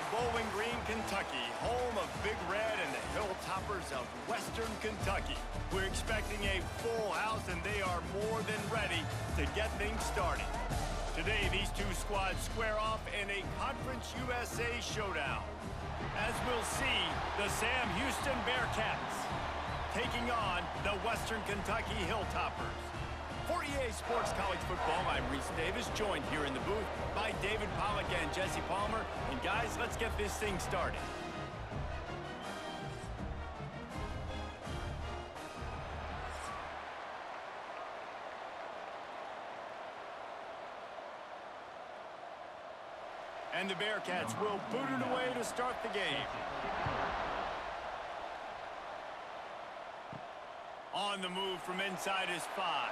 Bowling Green, Kentucky, home of Big Red and the Hilltoppers of Western Kentucky. We're expecting a full house, and they are more than ready to get things started. Today, these two squads square off in a Conference USA showdown. As we'll see, the Houston Bearkats taking on the Western Kentucky Hilltoppers. For EA Sports College Football, I'm Reese Davis, joined here in the booth by David Pollack and Jesse Palmer. And guys, let's get this thing started. And the Bearcats will boot it away to start the game. On the move from inside his 5.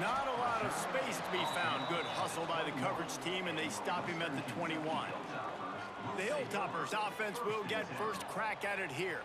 Not a lot of space to be found. Good hustle by the coverage team, and they stop him at the 21. The Hilltoppers offense will get first crack at it here.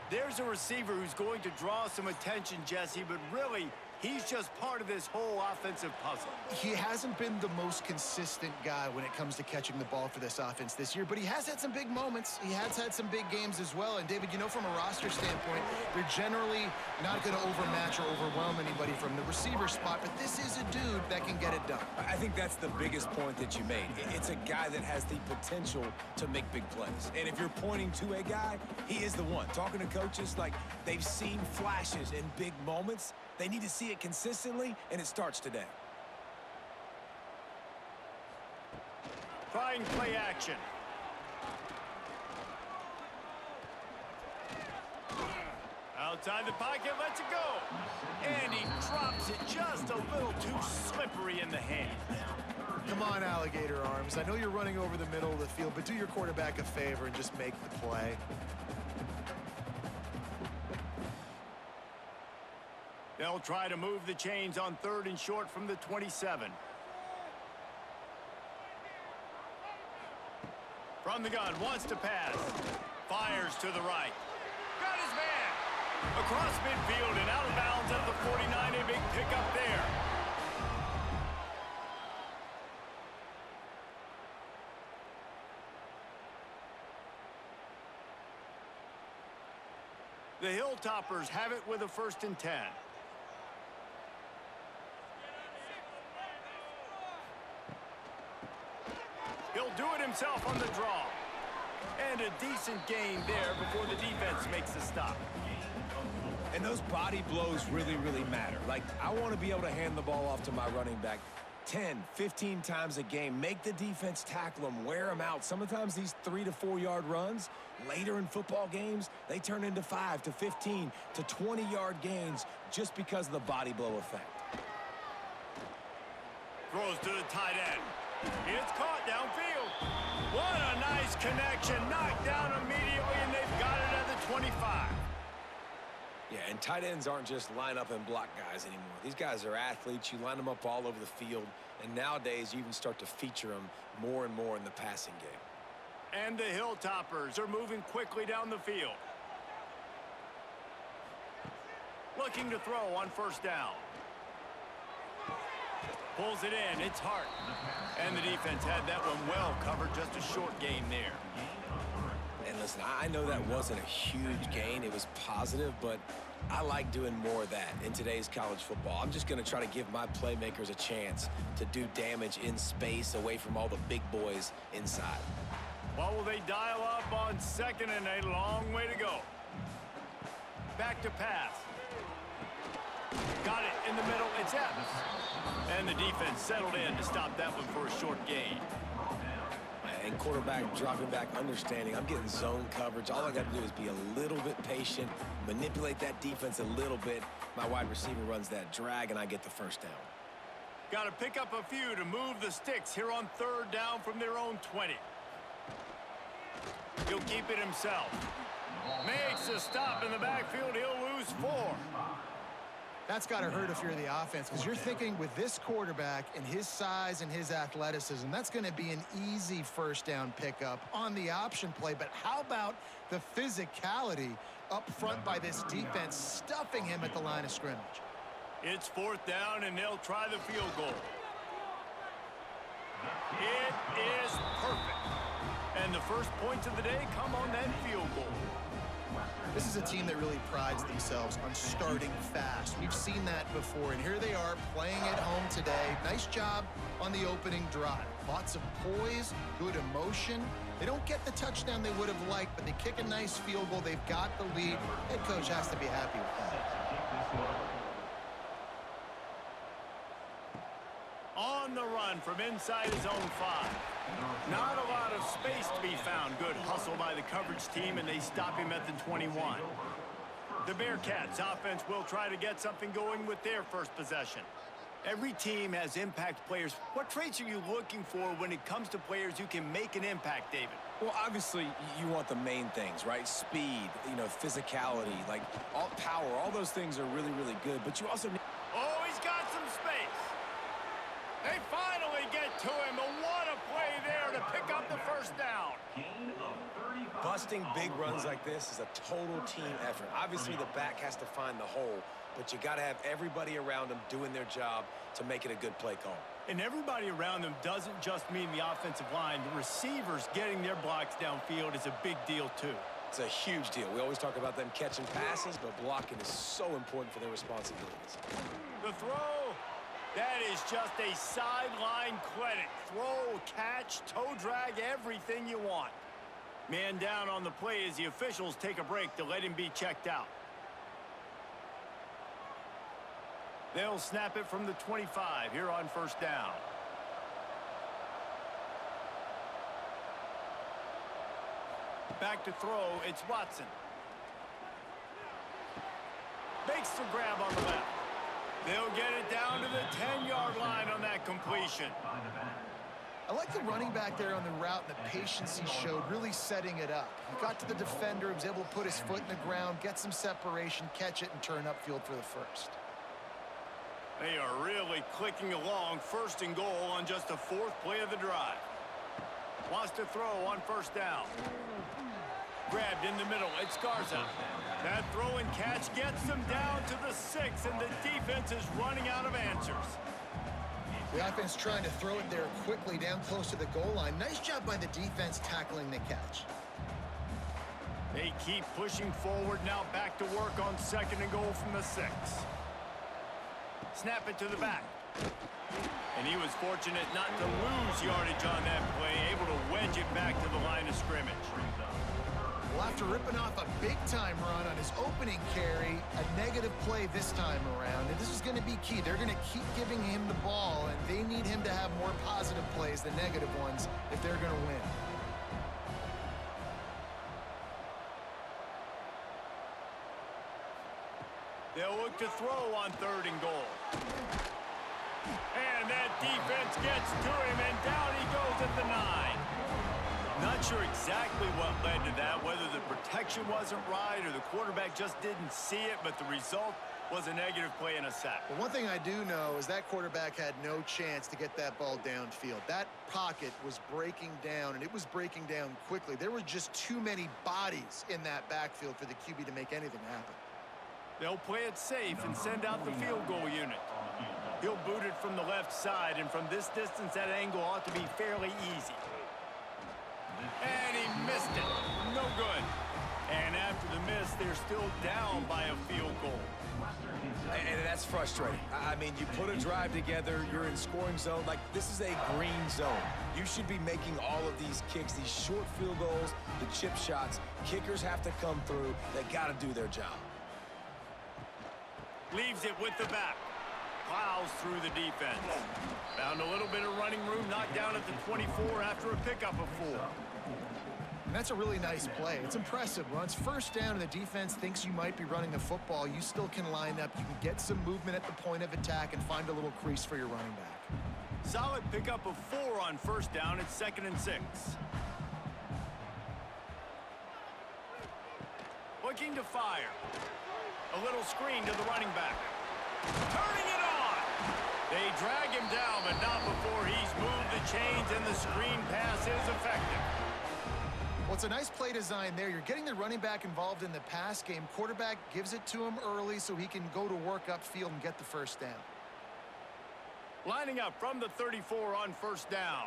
There's a receiver who's going to draw some attention, Jesse, but really, he's just part of this whole offensive puzzle. He hasn't been the most consistent guy when it comes to catching the ball for this offense this year, but he has had some big moments. He has had some big games as well. And, David, you know, from a roster standpoint, they're generally not going to overmatch or overwhelm anybody from the receiver spot, but this is a dude that can get it done. I think that's the biggest point that you made. It's a guy that has the potential to make big plays. And if you're pointing to a guy, he is the one. Talking to coaches, like, they've seen flashes in big moments. They need to see it consistently, and it starts today. Trying play action. Outside the pocket, lets it go. And he drops it just a little too slippery in the hand. Come on, alligator arms. I know you're running over the middle of the field, but do your quarterback a favor and just make the play. They'll try to move the chains on 3rd and short from the 27. From the gun, wants to pass. Fires to the right. Got his man. Across midfield and out of bounds at the 49. A big pickup there. The Hilltoppers have it with a 1st and 10. He'll do it himself on the draw. And a decent gain there before the defense makes the stop. And those body blows really, really matter. Like, I want to be able to hand the ball off to my running back 10, 15 times a game. Make the defense tackle them, wear them out. Sometimes these 3 to 4 yard runs, later in football games, they turn into 5 to 15 to 20 yard gains just because of the body blow effect. Throws to the tight end. It's caught downfield. What a nice connection. Knocked down immediately, and they've got it at the 25. Yeah, and tight ends aren't just line up and block guys anymore. These guys are athletes. You line them up all over the field, and nowadays you even start to feature them more and more in the passing game. And the Hilltoppers are moving quickly down the field. Looking to throw on 1st down. Pulls it in. It's Hart. And the defense had that one well covered. Just a short gain there. And listen, I know that wasn't a huge gain. It was positive, but I like doing more of that in today's college football. I'm just going to try to give my playmakers a chance to do damage in space away from all the big boys inside. What will they dial up on 2nd and a long way to go? Back to pass. Got it in the middle. It's Evans. And the defense settled in to stop that one for a short gain. And quarterback dropping back, understanding I'm getting zone coverage. All I got to do is be a little bit patient, manipulate that defense a little bit. My wide receiver runs that drag, and I get the 1st down. Got to pick up a few to move the sticks here on 3rd down from their own 20. He'll keep it himself. Makes a stop in the backfield. He'll lose 4. That's got to hurt if you're the offense, because you're thinking with this quarterback and his size and his athleticism, that's going to be an easy 1st down pickup on the option play. But how about the physicality up front by this defense, stuffing him at the line of scrimmage? It's 4th down, and they'll try the field goal. It is perfect. And the first points of the day come on that field goal. This is a team that really prides themselves on starting fast. We've seen that before, and here they are playing at home today. Nice job on the opening drive. Lots of poise, good emotion. They don't get the touchdown they would have liked, but they kick a nice field goal. They've got the lead. Head coach has to be happy with that. On the run from inside his own 5. Not a lot of space to be found. Good hustle by the coverage team, and they stop him at the 21. The Bearcats offense will try to get something going with their first possession. Every team has impact players. What traits are you looking for when it comes to players who can make an impact, David? Well, obviously, you want the main things, right? Speed, physicality, like all power. All those things are really, really good, but you also need... Oh, he's got some space. They finally get to him, and what a play there to pick up the first down. Busting big runs like this is a total team effort. Obviously, the back has to find the hole, but you got to have everybody around them doing their job to make it a good play call. And everybody around them doesn't just mean the offensive line. The receivers getting their blocks downfield is a big deal, too. It's a huge deal. We always talk about them catching passes, but blocking is so important for their responsibilities. The throw. That is just a sideline credit. Throw, catch, toe drag, everything you want. Man down on the play as the officials take a break to let him be checked out. They'll snap it from the 25 here on first down. Back to throw, it's Watson. Makes the grab on the left. They'll get it down to the 10-yard line on that completion. I like the running back there on the route and the patience he showed, really setting it up. He got to the defender, he was able to put his foot in the ground, get some separation, catch it, and turn upfield for the first. They are really clicking along, first and goal on just the 4th play of the drive. Wants to throw on first down. Grabbed in the middle, it's Garza. That throw and catch gets them down to the 6, and the defense is running out of answers. The offense trying to throw it there quickly down close to the goal line. Nice job by the defense tackling the catch. They keep pushing forward, now back to work on 2nd and goal from the 6. Snap it to the back. And he was fortunate not to lose yardage on that play, able to wedge it back to the line of scrimmage. Well, after ripping off a big-time run on his opening carry, a negative play this time around, and this is going to be key. They're going to keep giving him the ball, and they need him to have more positive plays than negative ones if they're going to win. They'll look to throw on 3rd and goal. And that defense gets to him, and down he goes at the 9. Not sure exactly what led to that, whether the protection wasn't right or the quarterback just didn't see it, but the result was a negative play and a sack. Well, one thing I do know is that quarterback had no chance to get that ball downfield. That pocket was breaking down, and it was breaking down quickly. There were just too many bodies in that backfield for the QB to make anything happen. They'll play it safe and send out the field goal unit. He'll boot it from the left side, and from this distance, that angle ought to be fairly easy. And he missed it. No good. And after the miss, they're still down by a field goal. And that's frustrating. I mean, you put a drive together, you're in scoring zone. Like, this is a green zone. You should be making all of these kicks, these short field goals, the chip shots. Kickers have to come through. They got to do their job. Leaves it with the back. Plows through the defense. Found a little bit of running room, knocked down at the 24 after a pickup of 4. And that's a really nice play. It's impressive. Once first down and the defense thinks you might be running the football, you still can line up. You can get some movement at the point of attack and find a little crease for your running back. Solid pickup of 4 on first down. It's 2nd and 6. Looking to fire. A little screen to the running back. Turning it on. They drag him down, but not before he's moved the chains, and the screen pass is effective. Well, it's a nice play design there. You're getting the running back involved in the pass game. Quarterback gives it to him early so he can go to work upfield and get the first down. Lining up from the 34 on first down.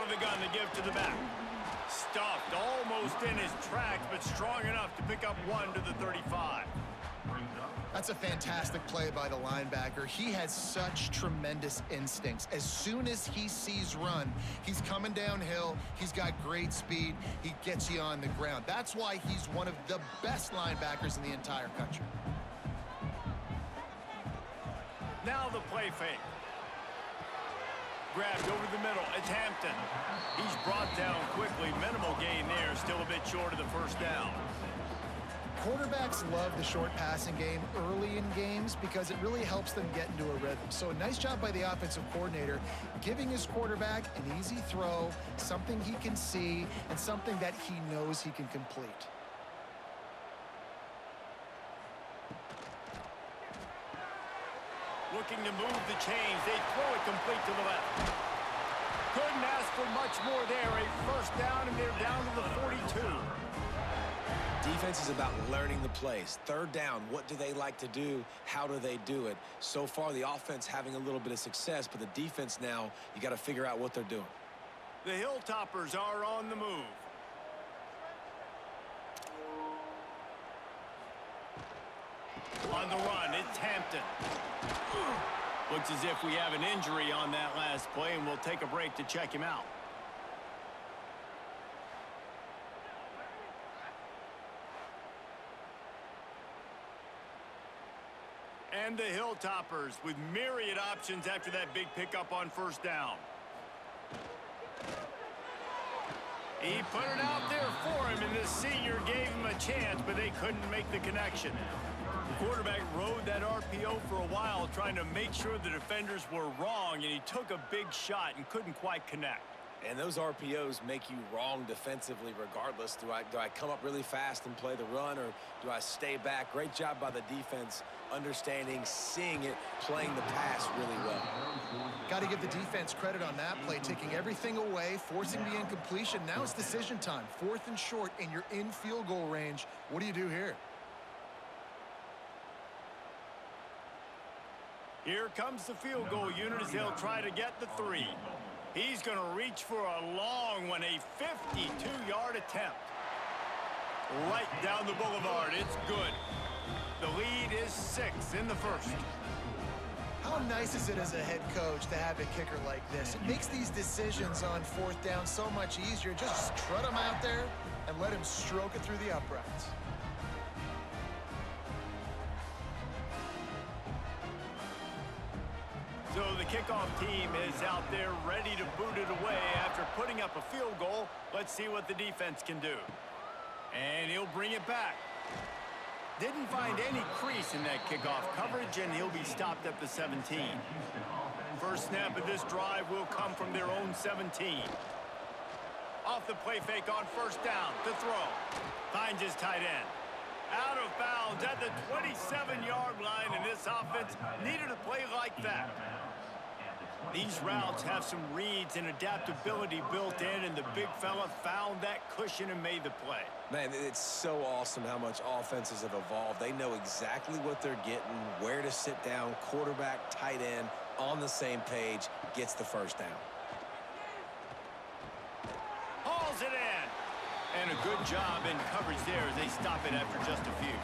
out of the gun to give to the back. Stuffed almost in his tracks, but strong enough to pick up 1 to the 35. That's a fantastic play by the linebacker. He has such tremendous instincts. As soon as he sees run, he's coming downhill. He's got great speed. He gets you on the ground. That's why he's one of the best linebackers in the entire country. Now the play fake. Grabbed over the middle. It's Hampton. He's brought down quickly. Minimal gain there. Still a bit short of the first down. Quarterbacks love the short passing game early in games because it really helps them get into a rhythm. So a nice job by the offensive coordinator giving his quarterback an easy throw, something he can see, and something that he knows he can complete. Looking to move the chains. They throw it complete to the left. Couldn't ask for much more there. A first down, and they're down to the 42. Defense is about learning the plays. Third down, what do they like to do? How do they do it? So far, the offense having a little bit of success, but the defense now, you got to figure out what they're doing. The Hilltoppers are on the move. On the run, it's Hampton. Looks as if we have an injury on that last play, and we'll take a break to check him out. And the Hilltoppers with myriad options after that big pickup on first down. He put it out there for him, and the senior gave him a chance, but they couldn't make the connection. The quarterback rode that RPO for a while, trying to make sure the defenders were wrong, and he took a big shot and couldn't quite connect. And those RPOs make you wrong defensively regardless. Do I come up really fast and play the run, or do I stay back? Great job by the defense, understanding, seeing it, playing the pass really well. Got to give the defense credit on that play, taking everything away, forcing the incompletion. Now it's decision time. 4th and short, and you're in field goal range. What do you do here? Here comes the field goal unit as they'll try to get the 3. He's going to reach for a long one, a 52-yard attempt. Right down the boulevard. It's good. The lead is 6 in the first. How nice is it as a head coach to have a kicker like this? It makes these decisions on 4th down so much easier. Just strut him out there and let him stroke it through the uprights. So the kickoff team is out there ready to boot it away after putting up a field goal. Let's see what the defense can do. And he'll bring it back. Didn't find any crease in that kickoff coverage, and he'll be stopped at the 17. First snap of this drive will come from their own 17. Off the play fake on first down to throw. Finds his tight end. Out of bounds at the 27-yard line, and this offense needed a play like that. These routes have some reads and adaptability built in, and the big fella found that cushion and made the play. Man, it's so awesome how much offenses have evolved. They know exactly what they're getting, where to sit down, quarterback, tight end, on the same page, gets the first down. Hauls it in. And a good job in coverage there as they stop it after just a few.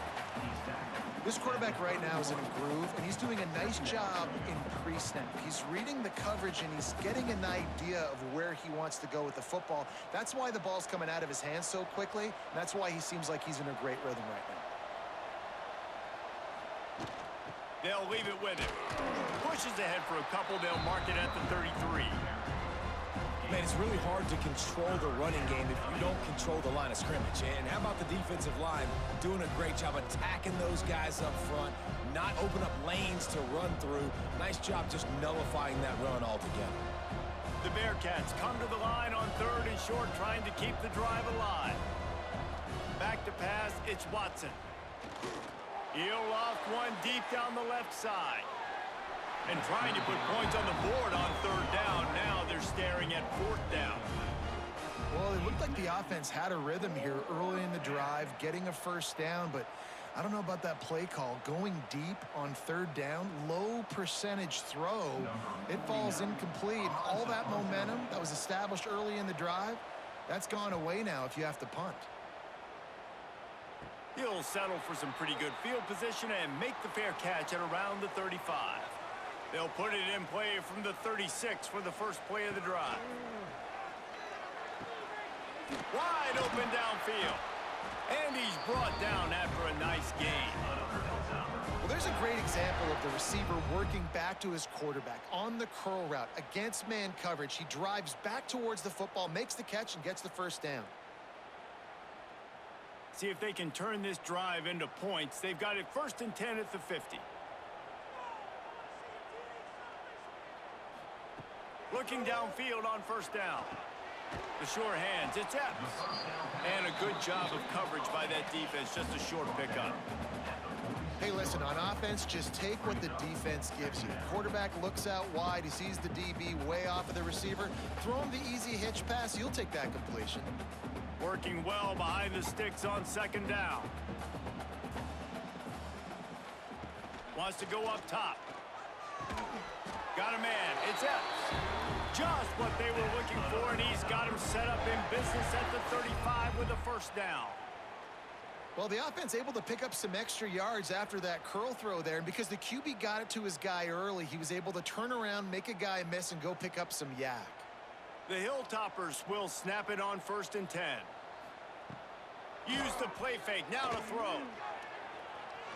This quarterback right now is in a groove, and he's doing a nice job in pre-snap. He's reading the coverage, and he's getting an idea of where he wants to go with the football. That's why the ball's coming out of his hands so quickly, and that's why he seems like he's in a great rhythm right now. They'll leave it with him. Pushes ahead for a couple. They'll mark it at the 33. Man, it's really hard to control the running game if you don't control the line of scrimmage. And how about the defensive line doing a great job attacking those guys up front, not open up lanes to run through. Nice job just nullifying that run altogether. The Bearcats come to the line on 3rd and short, trying to keep the drive alive. Back to pass, it's Watson. He'll loft one deep down the left side. And trying to put points on the board on 3rd down. Now they're staring at 4th down. Well, it looked like the offense had a rhythm here early in the drive, getting a first down, but I don't know about that play call. Going deep on third down, low percentage throw. It falls incomplete. And all that momentum that was established early in the drive, that's gone away now if you have to punt. He'll settle for some pretty good field position and make the fair catch at around the 35. They'll put it in play from the 36 for the first play of the drive. Wide open downfield. And he's brought down after a nice gain. Well, there's a great example of the receiver working back to his quarterback on the curl route against man coverage. He drives back towards the football, makes the catch, and gets the first down. See if they can turn this drive into points. They've got it 1st and 10 at the 50. Looking downfield on first down. The short hands, it's Epps. And a good job of coverage by that defense, just a short pickup. Hey, listen, on offense, just take what the defense gives you. Quarterback looks out wide. He sees the DB way off of the receiver. Throw him the easy hitch pass. You'll take that completion. Working well behind the sticks on second down. Wants to go up top. Got a man. It's Epps. Just what they were looking for, and he's got him set up in business at the 35 with a first down. Well, the offense able to pick up some extra yards after that curl throw there, and because the QB got it to his guy early, he was able to turn around, make a guy miss, and go pick up some yak. The Hilltoppers will snap it on 1st and 10. Use the play fake, now to throw.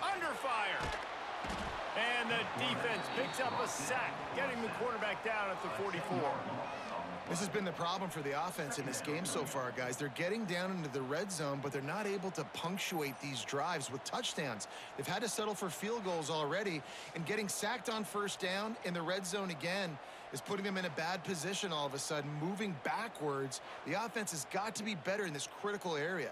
Under fire. And the defense picks up a sack, getting the quarterback down at the 44. This has been the problem for the offense in this game so far, guys. They're getting down into the red zone, but they're not able to punctuate these drives with touchdowns. They've had to settle for field goals already, and getting sacked on first down in the red zone again is putting them in a bad position all of a sudden, moving backwards. The offense has got to be better in this critical area.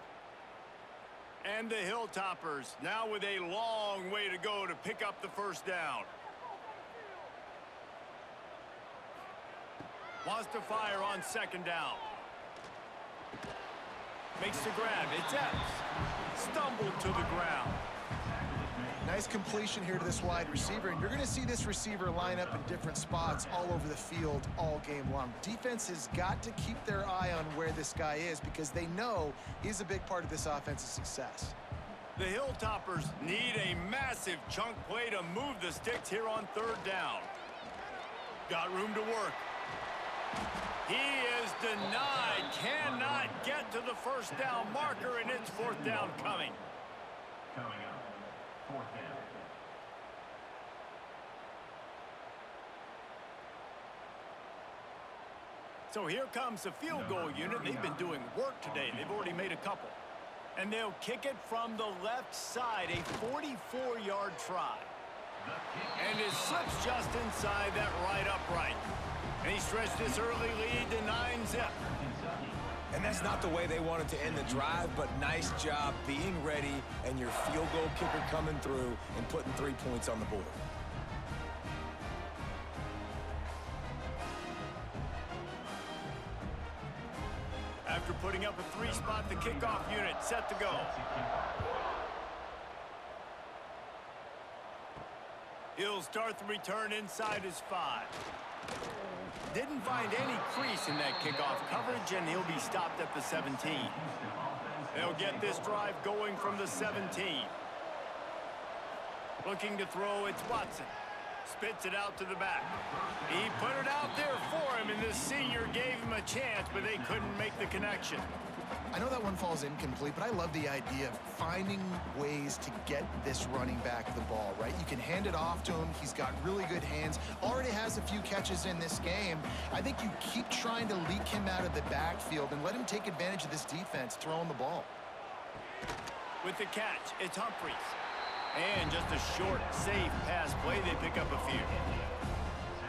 And the Hilltoppers now with a long way to go to pick up the first down. Wants to fire on second down. Makes the grab. It's Epps. Stumbled to the ground. Nice completion here to this wide receiver, and you're going to see this receiver line up in different spots all over the field all game long. Defense has got to keep their eye on where this guy is because they know he's a big part of this offense's success. The Hilltoppers need a massive chunk play to move the sticks here on third down. Got room to work. He is denied. Cannot get to the first down marker, and it's 4th down coming. Coming up, 4th down. So here comes the field goal unit. They've been doing work today. They've already made a couple. And they'll kick it from the left side, a 44-yard try. And it slips just inside that right upright. And he stretched this early lead to 9-zip. And that's not the way they wanted to end the drive, but nice job being ready and your field goal kicker coming through and putting 3 points on the board. After putting up a 3-spot, the kickoff unit set to go. He'll start the return inside his 5. Didn't find any crease in that kickoff coverage, and he'll be stopped at the 17. They'll get this drive going from the 17. Looking to throw, it's Watson. Spits it out to the back. He put it out there for him, and the senior gave him a chance, but they couldn't make the connection. I know that one falls incomplete, but I love the idea of finding ways to get this running back the ball, right? You can hand it off to him. He's got really good hands. Already has a few catches in this game. I think you keep trying to leak him out of the backfield and let him take advantage of this defense throwing the ball. With the catch, it's Humphries. And just a short, safe pass play. They pick up a few.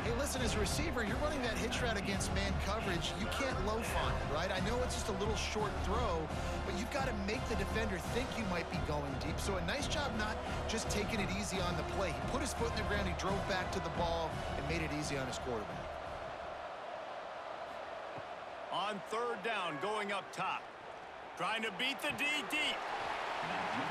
Hey, listen, as a receiver, you're running that hitch route against man coverage. You can't loaf on it, right? I know it's just a little short throw, but you've got to make the defender think you might be going deep. So a nice job not just taking it easy on the play. He put his foot in the ground, he drove back to the ball, and made it easy on his quarterback. On third down, going up top. Trying to beat the D deep.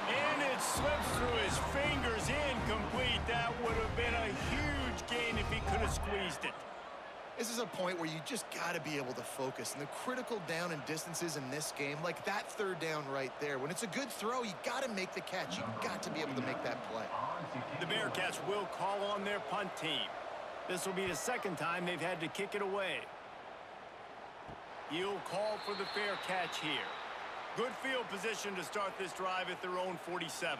And it slips through his fingers, incomplete. That would have been a huge gain if he could have squeezed it. This is a point where you just got to be able to focus. And the critical down and distances in this game, like that third down right there, when it's a good throw, you got to make the catch. You got to be able to make that play. The Bearcats will call on their punt team. This will be the second time they've had to kick it away. He'll call for the fair catch here. Good field position to start this drive at their own 47.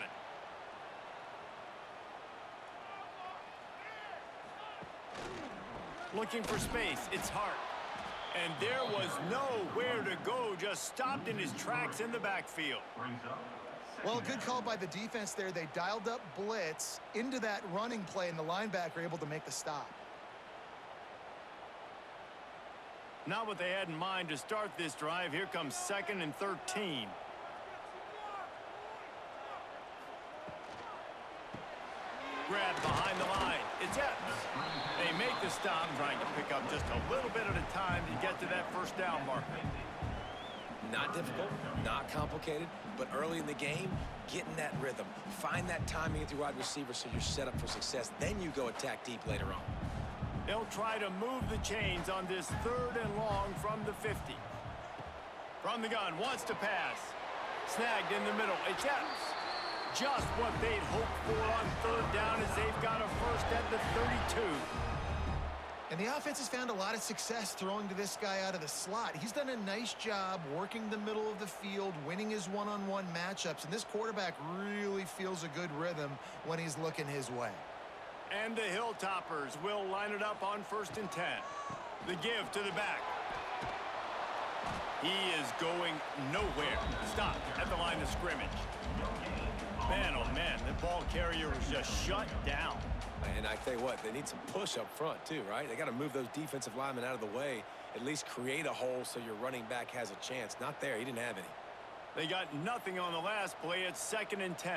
Looking for space. It's Hart. And there was nowhere to go. Just stopped in his tracks in the backfield. Well, good call by the defense there. They dialed up blitz into that running play, and the linebacker able to make the stop. Not what they had in mind to start this drive. Here comes 2nd and 13. Grab behind the line. It's Epps. They make the stop, trying to pick up just a little bit at a time to get to that first down marker. Not difficult, not complicated, but early in the game, get in that rhythm. Find that timing with your wide receiver so you're set up for success. Then you go attack deep later on. They'll try to move the chains on this 3rd and long from the 50. From the gun, wants to pass. Snagged in the middle. It's Epps. Just what they'd hoped for on 3rd down as they've got a first at the 32. And the offense has found a lot of success throwing to this guy out of the slot. He's done a nice job working the middle of the field, winning his one-on-one matchups, and this quarterback really feels a good rhythm when he's looking his way. And the Hilltoppers will line it up on 1st and 10. The give to the back. He is going nowhere. Stop at the line of scrimmage. Man, oh man, the ball carrier was just shut down. And I tell you what, they need some push up front too, right? They got to move those defensive linemen out of the way, at least create a hole so your running back has a chance. Not there. He didn't have any. They got nothing on the last play. It's 2nd and 10.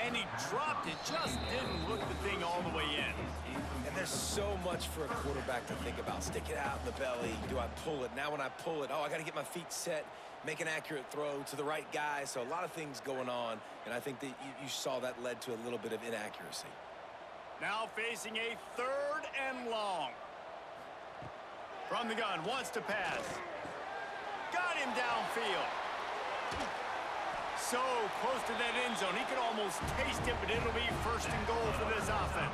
And he dropped it. Just didn't look the thing all the way in. And there's so much for a quarterback to think about. Stick it out in the belly. Do I pull it? Now when I pull it, oh, I got to get my feet set, make an accurate throw to the right guy. So a lot of things going on. And I think that you saw that led to a little bit of inaccuracy. Now facing a 3rd and long. From the gun, wants to pass. Got him downfield. So close to that end zone. He could almost taste it, but it'll be 1st and goal for this offense.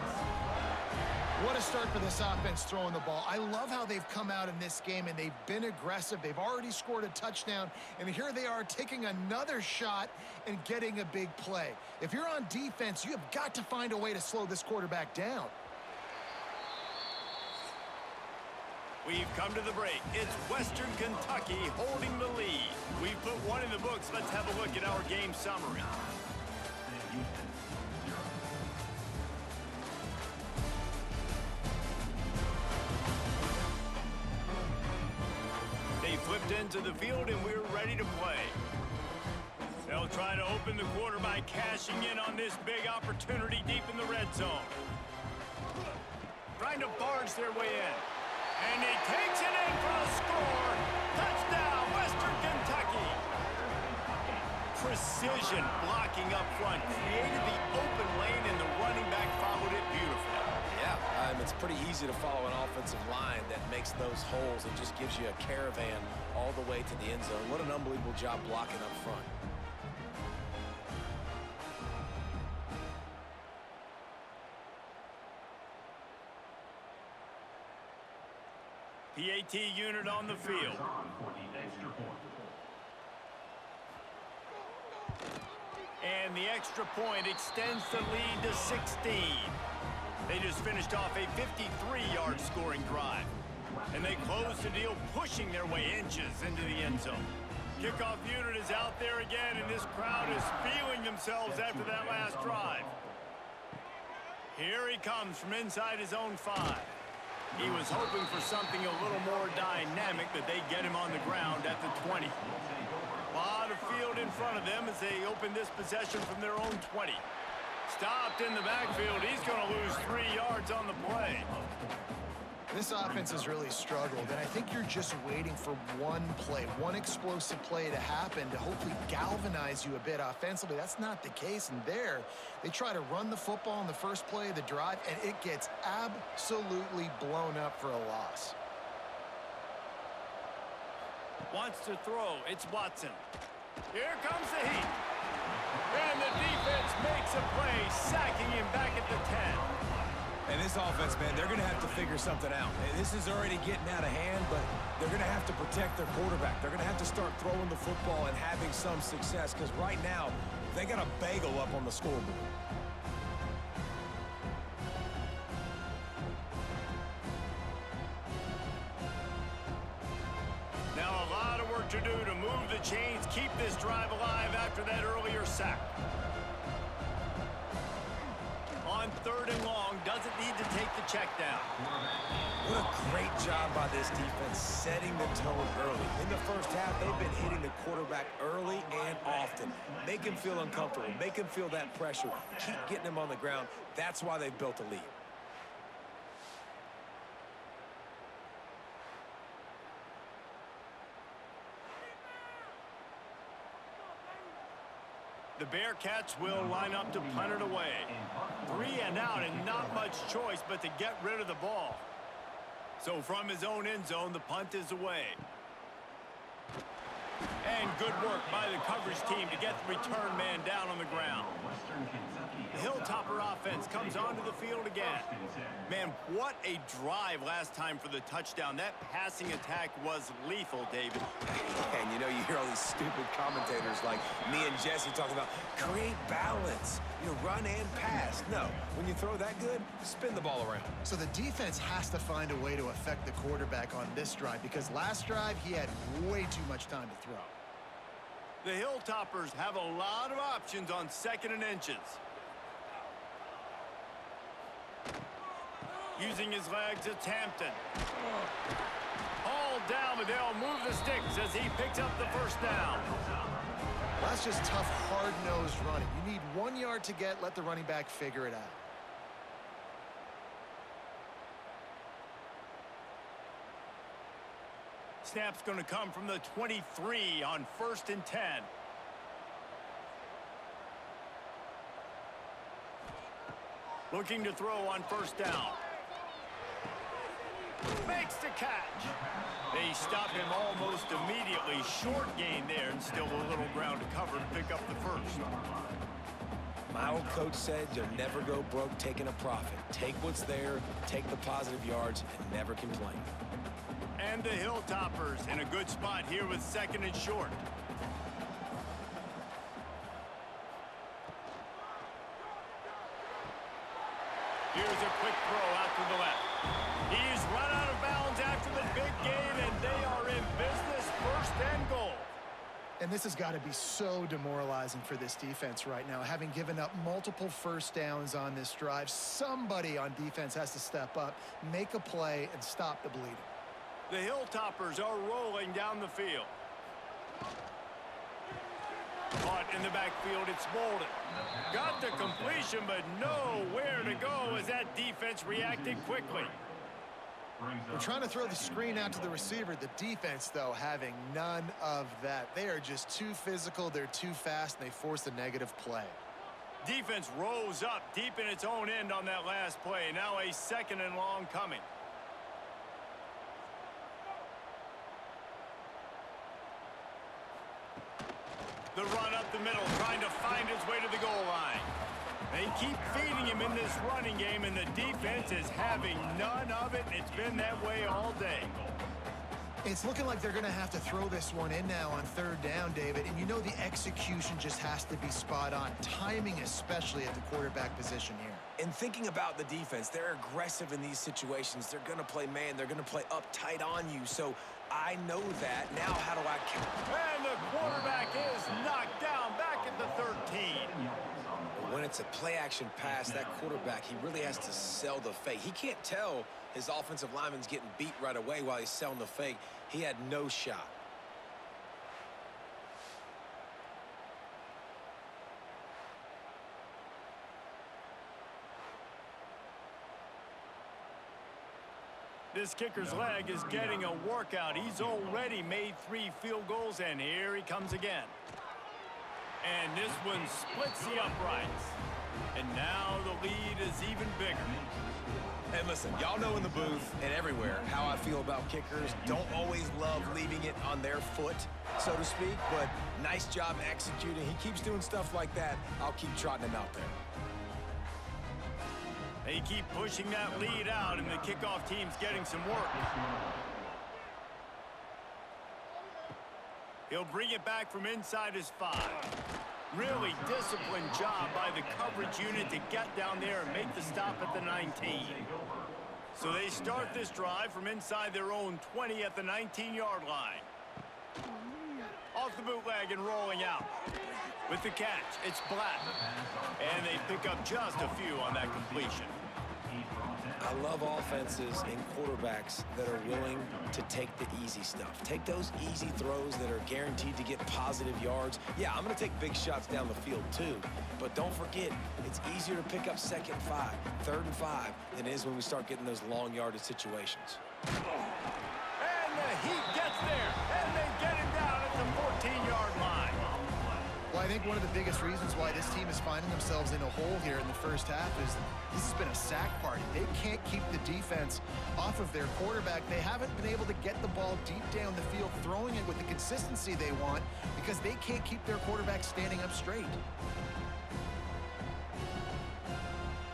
What a start for this offense throwing the ball. I love how they've come out in this game, and they've been aggressive. They've already scored a touchdown, and here they are taking another shot and getting a big play. If you're on defense, you have got to find a way to slow this quarterback down. We've come to the break. It's Western Kentucky holding the lead. We've put one in the books. Let's have a look at our game summary. They flipped into the field, and we're ready to play. They'll try to open the quarter by cashing in on this big opportunity deep in the red zone. Trying to barge their way in. And he takes it in for a score. Touchdown, Western Kentucky. Precision blocking up front. Created the open lane, and the running back followed it beautifully. Yeah, it's pretty easy to follow an offensive line that makes those holes and just gives you a caravan all the way to the end zone. What an unbelievable job blocking up front. PAT unit on the field. And the extra point extends the lead to 16. They just finished off a 53-yard scoring drive. And they close the deal, pushing their way inches into the end zone. Kickoff unit is out there again, and this crowd is feeling themselves after that last drive. Here he comes from inside his own 5. He was hoping for something a little more dynamic, but they get him on the ground at the 20. A lot of field in front of them as they open this possession from their own 20. Stopped in the backfield. He's going to lose 3 yards on the play. This offense has really struggled, and I think you're just waiting for one play, one explosive play to happen to hopefully galvanize you a bit offensively. That's not the case, and there, they try to run the football in the first play of the drive, and it gets absolutely blown up for a loss. Wants to throw. It's Watson. Here comes the heat. And the defense makes a play, sacking him back at the 10. And this offense, man, they're going to have to figure something out. And this is already getting out of hand, but they're going to have to protect their quarterback. They're going to have to start throwing the football and having some success, because right now, they got a bagel up on the scoreboard. Now a lot of work to do to move the chains, keep this drive alive after that earlier sack. On 3rd and long, doesn't need to take the check down. What a great job by this defense setting the tone early. In the first half, they've been hitting the quarterback early and often. Make him feel uncomfortable. Make him feel that pressure. Keep getting him on the ground. That's why they've built a lead. The Bearcats will line up to punt it away. 3 and out, and not much choice but to get rid of the ball. So from his own end zone, the punt is away. And good work by the coverage team to get the return man down on the ground. Western Kentucky The Hilltopper offense comes onto the field again. Man, what a drive last time for the touchdown. That passing attack was lethal, David. And you know, you hear all these stupid commentators like me and Jesse talking about create balance, you know, run and pass. No, when you throw that good, spin the ball around. So the defense has to find a way to affect the quarterback on this drive, because last drive he had way too much time to throw. The Hilltoppers have a lot of options on 2nd and inches. Using his legs, it's Hampton. All down, but they'll move the sticks as he picks up the first down. That's just tough, hard-nosed running. You need 1 yard to get, let the running back figure it out. Snap's going to come from the 23 on 1st and 10. Looking to throw on 1st down. Makes the catch. They stop him almost immediately. Short gain there, and still a little ground to cover to pick up the first. My old coach said you'll never go broke taking a profit. Take what's there, take the positive yards, and never complain. And the Hilltoppers in a good spot here with 2nd and short. Here's a quick throw out to the left. He's run out of bounds after the big gain, and they are in business, 1st and goal. And this has got to be so demoralizing for this defense right now. Having given up multiple 1st downs on this drive, somebody on defense has to step up, make a play, and stop the bleeding. The Hilltoppers are rolling down the field. Caught in the backfield, it's Bolden. Got the completion, but nowhere to go as that defense reacted quickly. We're trying to throw the screen out to the receiver. The defense, though, having none of that. They are just too physical, they're too fast, and they force a negative play. Defense rose up deep in its own end on that last play. Now a 2nd and long coming. The run up the middle, trying to find his way to the goal line. They keep feeding him in this running game, and the defense is having none of it. It's been that way all day. It's looking like they're going to have to throw this one in now on 3rd down, David. And you know the execution just has to be spot on. Timing, especially at the quarterback position here. And thinking about the defense, they're aggressive in these situations. They're going to play man. They're going to play uptight on you. So I know that. Now how do I count? And the quarterback is knocked down back at the 13. When it's a play-action pass, that quarterback, he really has to sell the fake. He can't tell his offensive lineman's getting beat right away while he's selling the fake. He had no shot. This kicker's leg is getting a workout. He's already made 3 field goals, and here he comes again. And this one splits the uprights. And now the lead is even bigger. And listen, y'all know in the booth and everywhere how I feel about kickers. Don't always love leaving it on their foot, so to speak, but nice job executing. He keeps doing stuff like that. I'll keep trotting him out there. They keep pushing that lead out, and the kickoff team's getting some work. He'll bring it back from inside his 5. Really disciplined job by the coverage unit to get down there and make the stop at the 19. So they start this drive from inside their own 20 at the 19-yard line. Off the bootleg and rolling out. With the catch, it's Black. And they pick up just a few on that completion. I love offenses and quarterbacks that are willing to take the easy stuff. Take those easy throws that are guaranteed to get positive yards. Yeah, I'm going to take big shots down the field too. But don't forget, it's easier to pick up 2nd and 5, 3rd and 5 than it is when we start getting those long yardage situations. And the Heat gets there, and they get him down at the 14-yard line. Well, I think one of the biggest reasons why this team is finding themselves in a hole here in the first half is this has been a sack party. They can't keep the defense off of their quarterback. They haven't been able to get the ball deep down the field, throwing it with the consistency they want because they can't keep their quarterback standing up straight.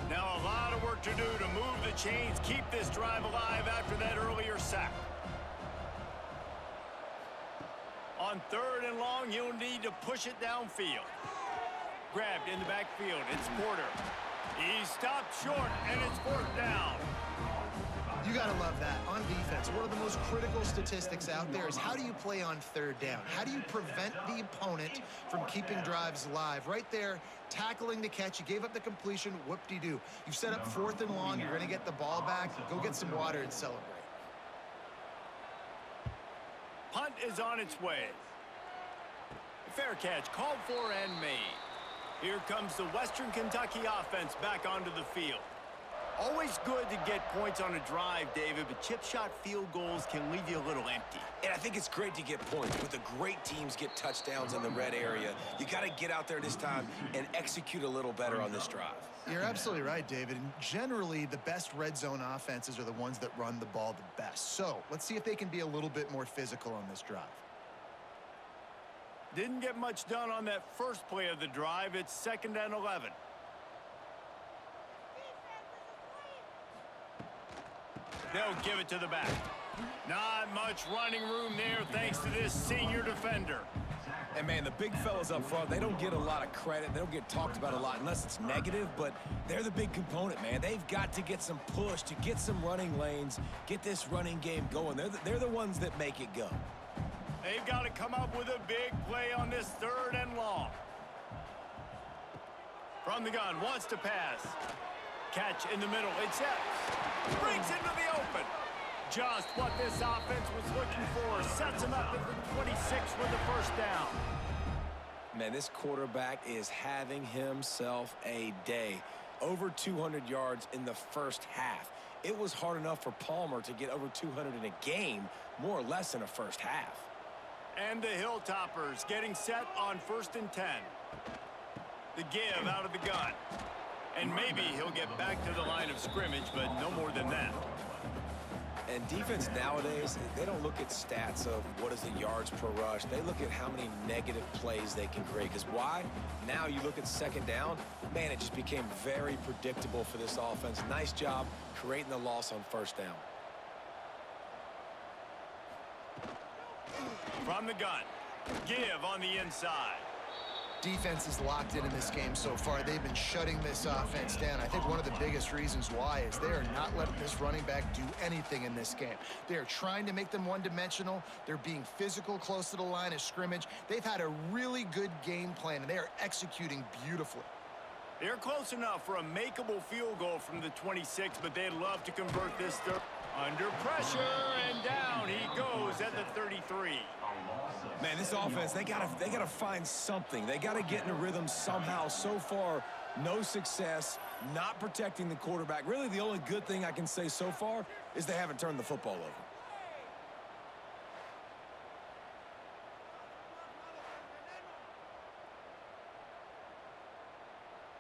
Now a lot of work to do to move the chains, keep this drive alive after that earlier sack. On 3rd and long, you'll need to push it downfield. Grabbed in the backfield, it's Porter. He stopped short, and it's 4th down. You got to love that. On defense, one of the most critical statistics out there is how do you play on 3rd down? How do you prevent the opponent from keeping drives alive? Right there, tackling the catch. You gave up the completion. Whoop-de-doo. You've set up 4th and long. You're going to get the ball back. Go get some water and celebrate. Punt is on its way. Fair catch called for and made. Here comes the Western Kentucky offense back onto the field. Always good to get points on a drive, David, but chip shot field goals can leave you a little empty. And I think it's great to get points, but the great teams get touchdowns in the red area. You got to get out there this time and execute a little better on this drive. You're absolutely right, David. And generally, the best red zone offenses are the ones that run the ball the best. So let's see if they can be a little bit more physical on this drive. Didn't get much done on that first play of the drive. It's 2nd and 11. They'll give it to the back. Not much running room there thanks to this senior defender. And, man, the big fellas up front, they don't get a lot of credit. They don't get talked about a lot unless it's negative, but they're the big component, man. They've got to get some push, to get some running lanes, get this running game going. They're the ones that make it go. They've got to come up with a big play on this 3rd and long. From the gun, wants to pass. Catch in the middle, accepts. Brings into the open. Just what this offense was looking for. Sets him up at the 26 with the 1st down. Man, this quarterback is having himself a day. Over 200 yards in the first half. It was hard enough for Palmer to get over 200 in a game, more or less in a first half. And the Hilltoppers getting set on 1st and 10. The give out of the gun. And maybe he'll get back to the line of scrimmage, but no more than that. And defense nowadays, they don't look at stats of what is the yards per rush. They look at how many negative plays they can create. Because why? Now you look at 2nd down, man, it just became very predictable for this offense. Nice job creating the loss on 1st down. From the gun, give on the inside. Defense is locked in this game so far. They've been shutting this offense down. I think one of the biggest reasons why is they are not letting this running back do anything in this game. They are trying to make them one-dimensional. They're being physical close to the line of scrimmage. They've had a really good game plan, and they are executing beautifully. They're close enough for a makeable field goal from the 26, but they'd love to convert this third. Under pressure, and down he goes at the 33. Man, this offense, they gotta find something. They gotta get in a rhythm somehow. So far, no success, not protecting the quarterback. Really, the only good thing I can say so far is they haven't turned the football over.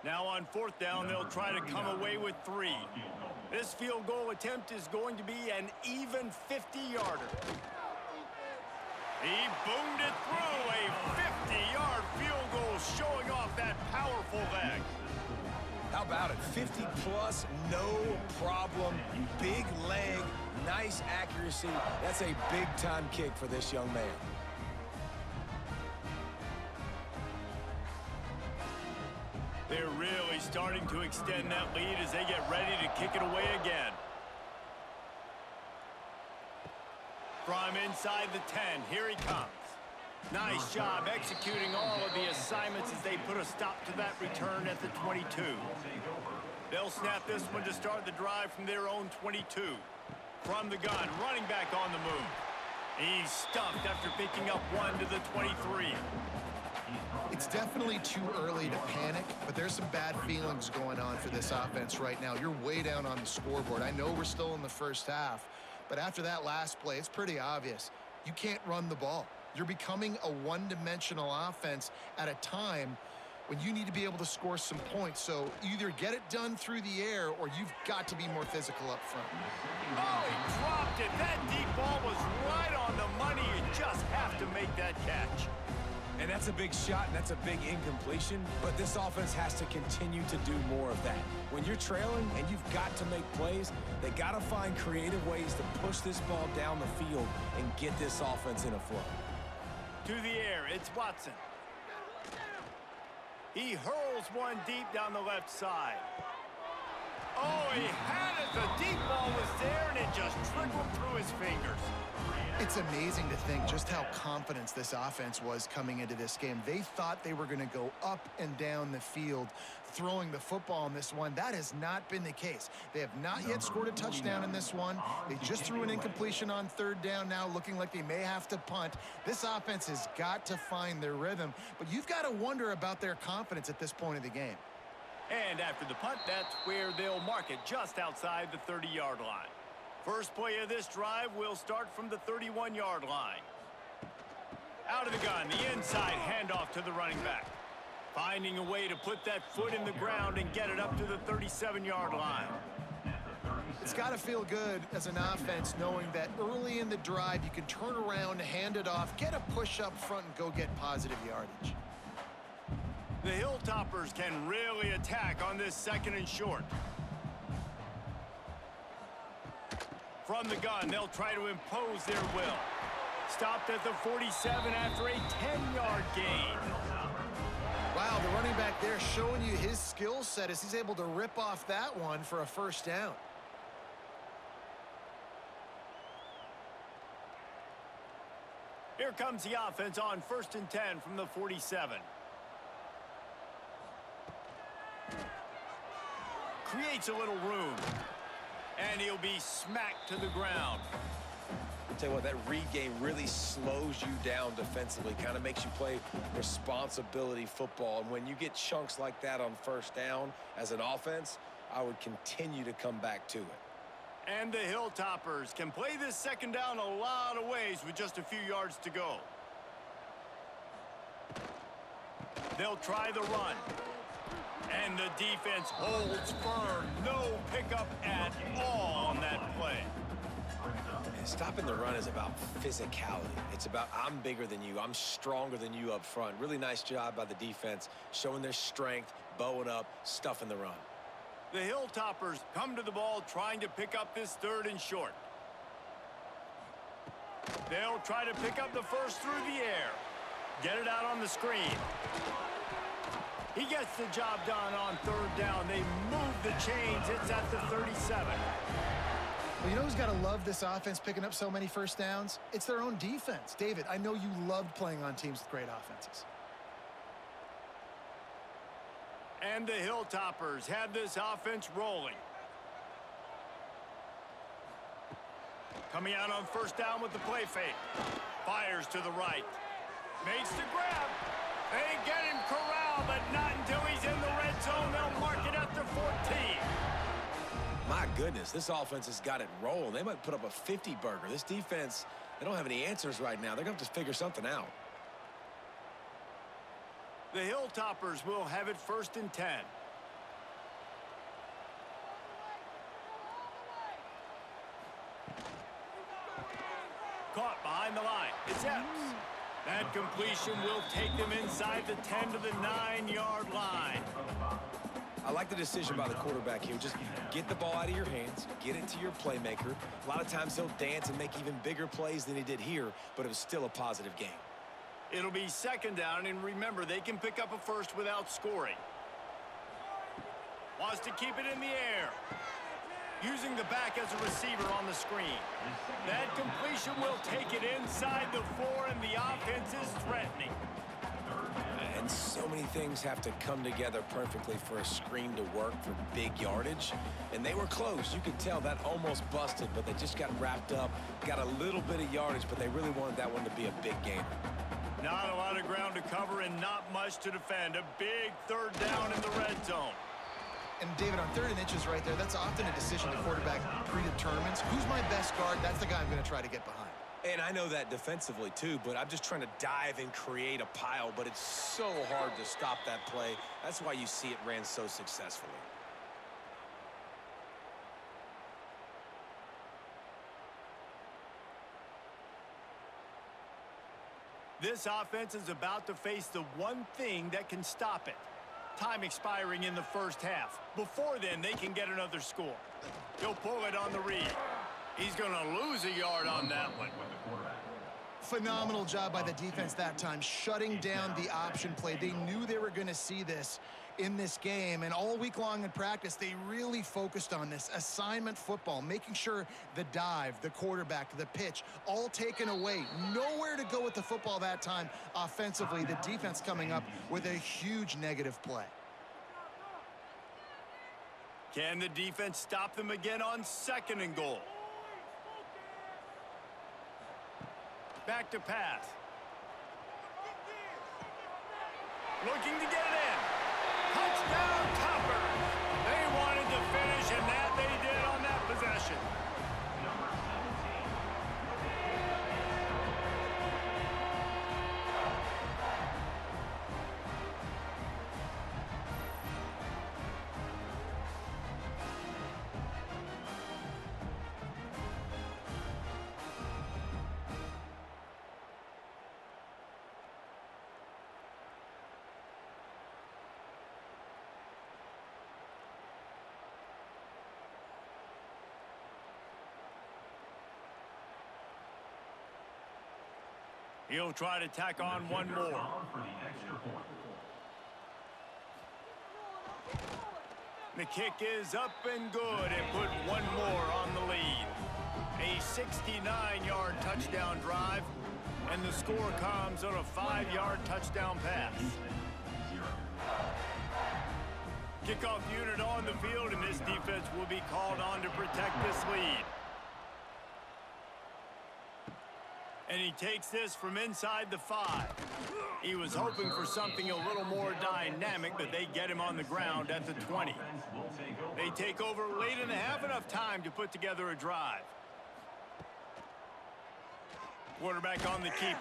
Now on 4th down, they'll try to come away with 3. This field goal attempt is going to be an even 50-yarder. He boomed it through, a 50-yard field goal showing off that powerful leg. How about it? 50-plus, no problem. Big leg, nice accuracy. That's a big-time kick for this young man. They're really starting to extend that lead as they get ready to kick it away again. From inside the 10, here he comes. Nice job executing all of the assignments as they put a stop to that return at the 22. They'll snap this one to start the drive from their own 22. From the gun, running back on the move. He's stuffed after picking up 1 to the 23. It's definitely too early to panic, but there's some bad feelings going on for this offense right now. You're way down on the scoreboard. I know we're still in the first half, but after that last play, it's pretty obvious. You can't run the ball. You're becoming a one-dimensional offense at a time when you need to be able to score some points. So either get it done through the air or you've got to be more physical up front. Oh, he dropped it. That deep ball was right on the money. You just have to make that catch. And that's a big shot, and that's a big incompletion, but this offense has to continue to do more of that. When you're trailing and you've got to make plays, they got to find creative ways to push this ball down the field and get this offense in a flow. To the air, it's Watson. He hurls one deep down the left side. Oh, he had it. The deep ball was there, and it just trickled through his fingers. It's amazing to think just how confident this offense was coming into this game. They thought they were going to go up and down the field throwing the football in this one. That has not been the case. They have not yet scored a touchdown in this one. They just threw an incompletion on 3rd down now, looking like they may have to punt. This offense has got to find their rhythm, but you've got to wonder about their confidence at this point of the game. And after the punt, that's where they'll mark it, just outside the 30-yard line. First play of this drive will start from the 31-yard line. Out of the gun, the inside handoff to the running back. Finding a way to put that foot in the ground and get it up to the 37-yard line. It's got to feel good as an offense knowing that early in the drive you can turn around, hand it off, get a push up front, and go get positive yardage. The Hilltoppers can really attack on this 2nd and short. From the gun, they'll try to impose their will. Stopped at the 47 after a 10-yard gain. Wow, the running back there showing you his skill set as he's able to rip off that one for a 1st down. Here comes the offense on 1st and 10 from the 47. Creates a little room. And he'll be smacked to the ground. I'll tell you what, that read game really slows you down defensively, kind of makes you play responsibility football. And when you get chunks like that on 1st down as an offense, I would continue to come back to it. And the Hilltoppers can play this 2nd down a lot of ways with just a few yards to go. They'll try the run. And the defense holds firm. No pickup at all on that play. And stopping the run is about physicality. It's about I'm bigger than you. I'm stronger than you up front. Really nice job by the defense, showing their strength, bowing up, stuffing the run. The Hilltoppers come to the ball trying to pick up this 3rd and short. They'll try to pick up the first through the air. Get it out on the screen. He gets the job done on 3rd down. They move the chains. It's at the 37. Well, you know who's got to love this offense picking up so many 1st downs? It's their own defense. David, I know you loved playing on teams with great offenses. And the Hilltoppers have this offense rolling. Coming out on 1st down with the play fake. Fires to the right. Makes the grab. They get him corralled, but not until he's in the red zone. They'll mark it at the 14. My goodness, this offense has got it rolling. They might put up a 50-burger. This defense, they don't have any answers right now. They're going to have to figure something out. The Hilltoppers will have it 1st and 10. Caught behind the line. It's Epps. That completion will take them inside the 10 to the 9-yard line. I like the decision by the quarterback here. Just get the ball out of your hands, get it to your playmaker. A lot of times he'll dance and make even bigger plays than he did here, but it was still a positive game. It'll be 2nd down, and remember, they can pick up a first without scoring. Wants to keep it in the air. Using the back as a receiver on the screen. That completion will take it inside the 4, and the offense is threatening. And so many things have to come together perfectly for a screen to work for big yardage. And they were close. You could tell that almost busted, but they just got wrapped up, got a little bit of yardage, but they really wanted that one to be a big gainer. Not a lot of ground to cover and not much to defend. A big 3rd down in the red zone. And David, on 3rd and inches right there, that's often a decision the quarterback predetermines. Who's my best guard? That's the guy I'm going to try to get behind. And I know that defensively too, but I'm just trying to dive and create a pile, but it's so hard to stop that play. That's why you see it ran so successfully. This offense is about to face the one thing that can stop it. Time expiring in the 1st half. Before then, they can get another score. He'll pull it on the read. He's going to lose a yard on that one. Phenomenal job by the defense that time, shutting down the option play. They knew they were going to see this in this game, and all week long in practice, they really focused on this assignment football, making sure the dive, the quarterback, the pitch, all taken away. Nowhere to go with the football that time offensively. The defense coming up with a huge negative play. Can the defense stop them again on 2nd and goal? Back to pass. Looking to get it in. Touchdown, Toppers. They wanted to finish, and that they did on that possession. He'll try to tack on one more. The kick is up and good and put one more on the lead. A 69-yard touchdown drive, and the score comes on a 5-yard touchdown pass. Kickoff unit on the field, and this defense will be called on to protect this lead. And he takes this from inside the 5. He was hoping for something a little more dynamic, but they get him on the ground at the 20. They take over late in the half, enough time to put together a drive. Quarterback on the keeper.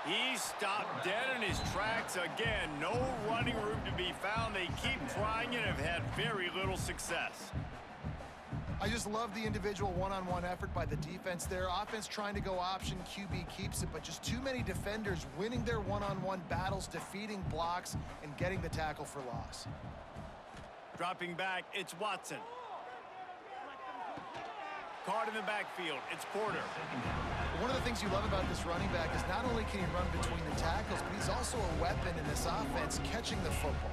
He stopped dead in his tracks again. No running room to be found. They keep trying and have had very little success. I just love the individual one-on-one effort by the defense there. Offense trying to go option, QB keeps it, but just too many defenders winning their one-on-one battles, defeating blocks, and getting the tackle for loss. Dropping back, it's Watson. Caught in the backfield, it's Porter. One of the things you love about this running back is not only can he run between the tackles, but he's also a weapon in this offense, catching the football.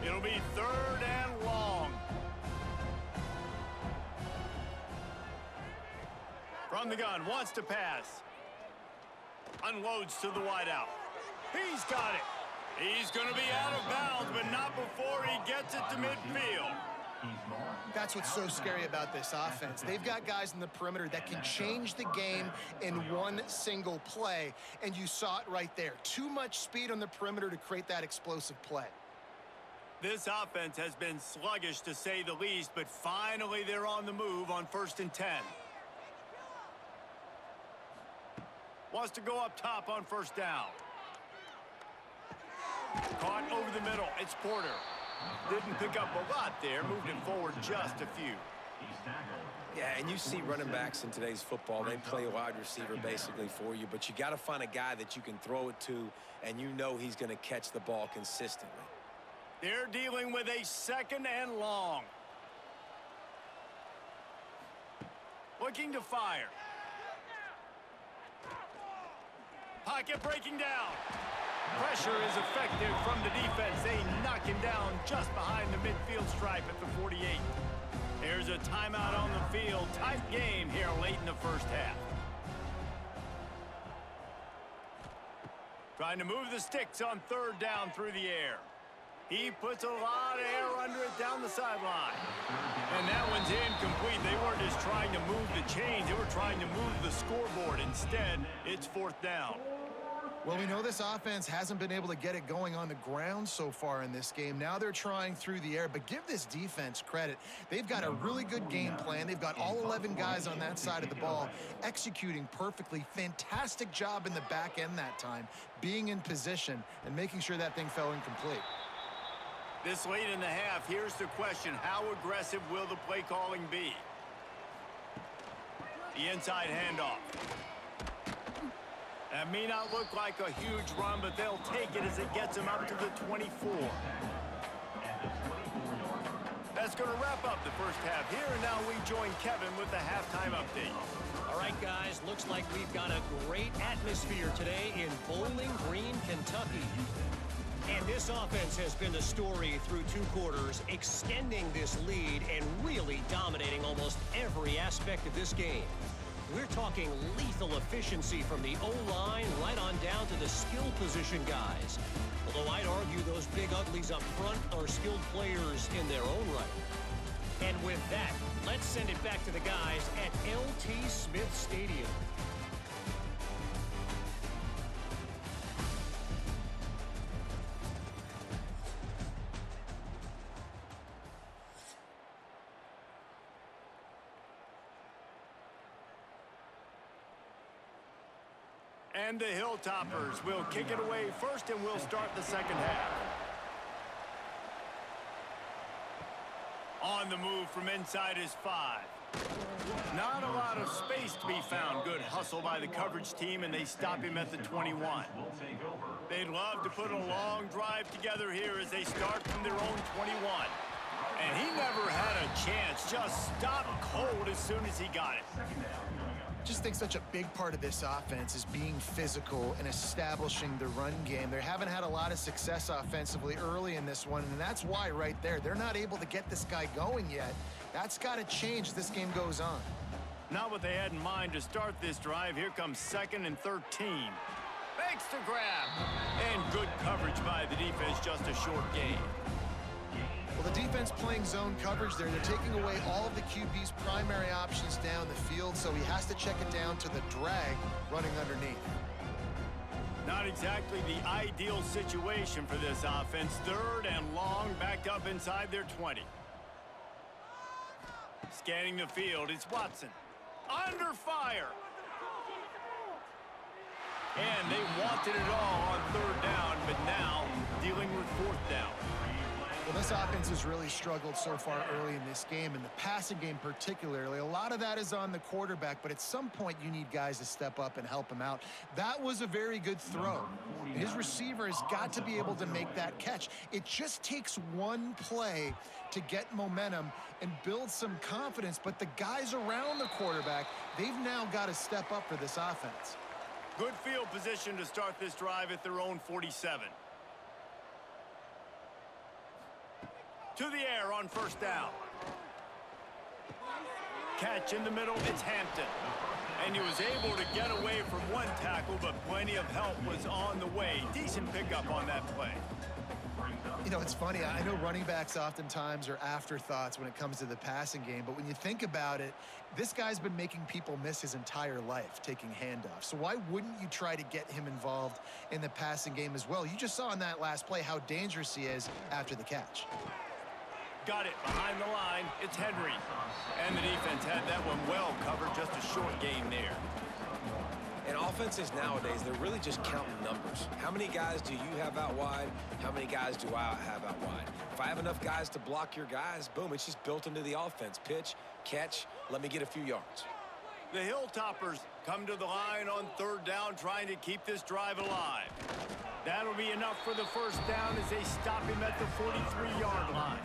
It'll be 3rd and long. From the gun, wants to pass. Unloads to the wideout. He's got it. He's going to be out of bounds, but not before he gets it to midfield. That's what's so scary about this offense. They've got guys in the perimeter that can change the game in one single play, and you saw it right there. Too much speed on the perimeter to create that explosive play. This offense has been sluggish to say the least, but finally they're on the move on 1st and 10. Wants to go up top on 1st down. Caught over the middle. It's Porter. Didn't pick up a lot there. Moved it forward just a few. Yeah, and you see running backs in today's football, they play wide receiver basically for you, but you got to find a guy that you can throw it to, and you know he's going to catch the ball consistently. They're dealing with a 2nd and long. Looking to fire. Pocket breaking down. Pressure is effective from the defense. They knock him down just behind the midfield stripe at the 48. There's a timeout on the field. Tight game here late in the 1st half. Trying to move the sticks on 3rd down through the air. He puts a lot of air under it down the sideline. And that one's incomplete. They weren't just trying to move the chains. They were trying to move the scoreboard. Instead, it's 4th down. Well, we know this offense hasn't been able to get it going on the ground so far in this game. Now they're trying through the air, but give this defense credit. They've got a really good game plan. They've got all 11 guys on that side of the ball executing perfectly. Fantastic job in the back end that time, being in position and making sure that thing fell incomplete. This late in the half, here's the question. How aggressive will the play calling be? The inside handoff. That may not look like a huge run, but they'll take it as it gets them up to the 24. That's going to wrap up the 1st half here, and now we join Kevin with the halftime update. All right, guys, looks like we've got a great atmosphere today in Bowling Green, Kentucky. And this offense has been the story through 2 quarters, extending this lead and really dominating almost every aspect of this game. We're talking lethal efficiency from the O-line right on down to the skill position guys. Although I'd argue those big uglies up front are skilled players in their own right. And with that, let's send it back to the guys at L.T. Smith Stadium. And the Hilltoppers will kick it away first, and we'll start the 2nd half. On the move from inside is 5. Not a lot of space to be found. Good hustle by the coverage team, and they stop him at the 21. They'd love to put a long drive together here as they start from their own 21. And he never had a chance. Just stopped cold as soon as he got it. Just think such a big part of this offense is being physical and establishing the run game. They haven't had a lot of success offensively early in this one, and that's why right there, they're not able to get this guy going yet. That's got to change as this game goes on. Not what they had in mind to start this drive. Here comes 2nd and 13. Makes the grab. And good coverage by the defense, just a short gain. Well, the defense playing zone coverage there. They're taking away all of the QB's primary options down the field, so he has to check it down to the drag running underneath. Not exactly the ideal situation for this offense. 3rd and long, backed up inside their 20. Scanning the field, it's Watson. Under fire. And they wanted it all on 3rd down, but now dealing with 4th down. Well, this offense has really struggled so far early in this game, and the passing game particularly. A lot of that is on the quarterback, but at some point you need guys to step up and help him out. That was a very good throw. His receiver has got to be able to make that catch. It just takes one play to get momentum and build some confidence, but the guys around the quarterback, they've now got to step up for this offense. Good field position to start this drive at their own 47. To the air on 1st down. Catch in the middle, it's Hampton. And he was able to get away from one tackle, but plenty of help was on the way. Decent pickup on that play. You know, it's funny. I know running backs oftentimes are afterthoughts when it comes to the passing game, but when you think about it, this guy's been making people miss his entire life taking handoffs. So why wouldn't you try to get him involved in the passing game as well? You just saw in that last play how dangerous he is after the catch. Got it behind the line. It's Henry. And the defense had that one well covered. Just a short gain there. And offenses nowadays, they're really just counting numbers. How many guys do you have out wide? How many guys do I have out wide? If I have enough guys to block your guys, boom, it's just built into the offense. Pitch, catch, let me get a few yards. The Hilltoppers come to the line on 3rd down, trying to keep this drive alive. That'll be enough for the first down as they stop him at the 43-yard line.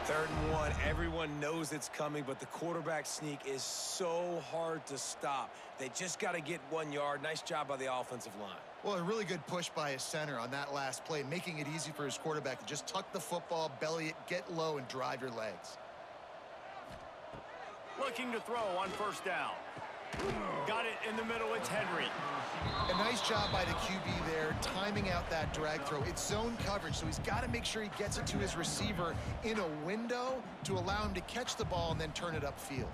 3rd and 1, everyone knows it's coming, but the quarterback sneak is so hard to stop. They just got to get 1 yard. Nice job by the offensive line. Well, a really good push by his center on that last play, making it easy for his quarterback to just tuck the football, belly it, get low, and drive your legs. Looking to throw on 1st down. Got it in the middle. It's Henry. A nice job by the QB there, timing out that drag throw. It's zone coverage, so he's got to make sure he gets it to his receiver in a window to allow him to catch the ball and then turn it upfield.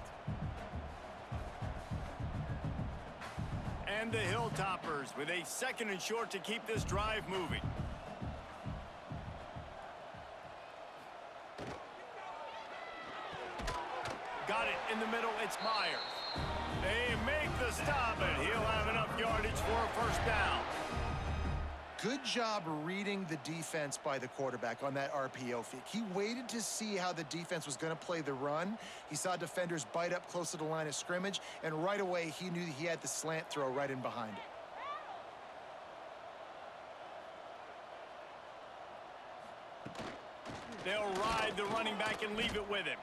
And the Hilltoppers with a 2nd and short to keep this drive moving. Got it in the middle. It's Myers. They make the stop, and he'll have enough yardage for a 1st down. Good job reading the defense by the quarterback on that RPO fake. He waited to see how the defense was going to play the run. He saw defenders bite up close to the line of scrimmage, and right away he knew he had the slant throw right in behind it. They'll ride the running back and leave it with him.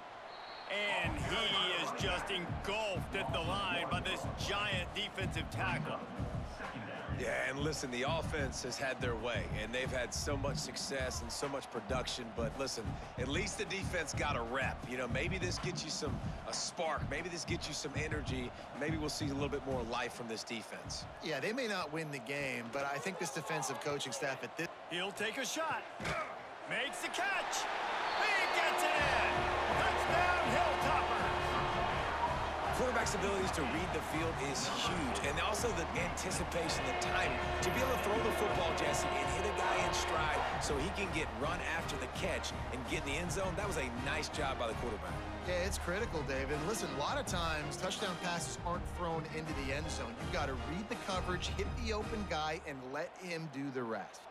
And he is just engulfed at the line by this giant defensive tackle. Yeah, and listen, the offense has had their way, and they've had so much success and so much production. But listen, at least the defense got a rep. You know, maybe this gets you a spark. Maybe this gets you some energy. Maybe we'll see a little bit more life from this defense. Yeah, they may not win the game, but I think this defensive coaching staff at this... He'll take a shot. Makes the catch. He gets it in. Touchdown, Hilltoppers. Quarterback's abilities to read the field is huge, and also the anticipation, the timing. To be able to throw the football, Jesse, and hit a guy in stride so he can get run after the catch and get in the end zone, that was a nice job by the quarterback. Yeah, it's critical, David. Listen, a lot of times touchdown passes aren't thrown into the end zone. You've got to read the coverage, hit the open guy, and let him do the rest.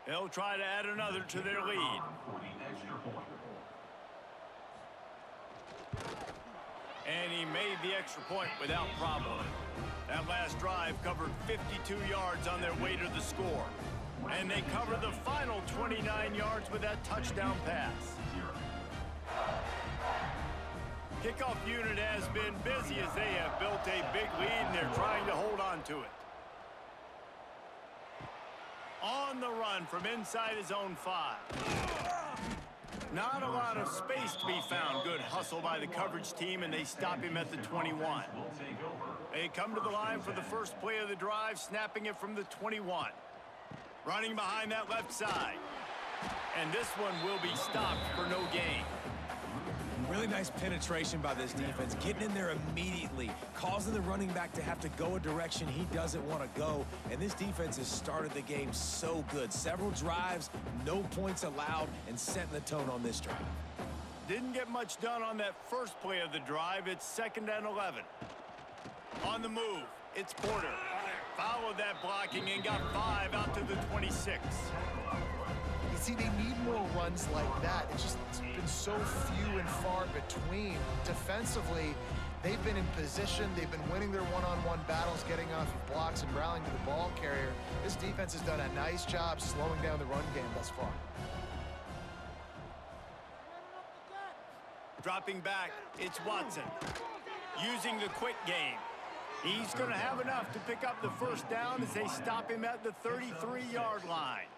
They'll try to add another to their lead. And he made the extra point without problem. That last drive covered 52 yards on their way to the score. And they covered the final 29 yards with that touchdown pass. Kickoff unit has been busy as they have built a big lead and they're trying to hold on to it. On the run from inside his own 5. Not a lot of space to be found. Good hustle by the coverage team, and they stop him at the 21. They come to the line for the first play of the drive, snapping it from the 21. Running behind that left side. And this one will be stopped for no gain. Really nice penetration by this defense, getting in there immediately, causing the running back to have to go a direction he doesn't want to go. And this defense has started the game so good. Several drives, no points allowed, and setting the tone on this drive. Didn't get much done on that first play of the drive. It's 2nd and 11. On the move, it's Porter. Followed that blocking and got 5 out to the 26. You see, they need more runs like that. It's been so few and far between. Defensively, they've been in position. They've been winning their one-on-one battles, getting off of blocks and rallying to the ball carrier. This defense has done a nice job slowing down the run game thus far. Dropping back, it's Watson. Using the quick game. He's going to have enough to pick up the first down as they stop him at the 33-yard line.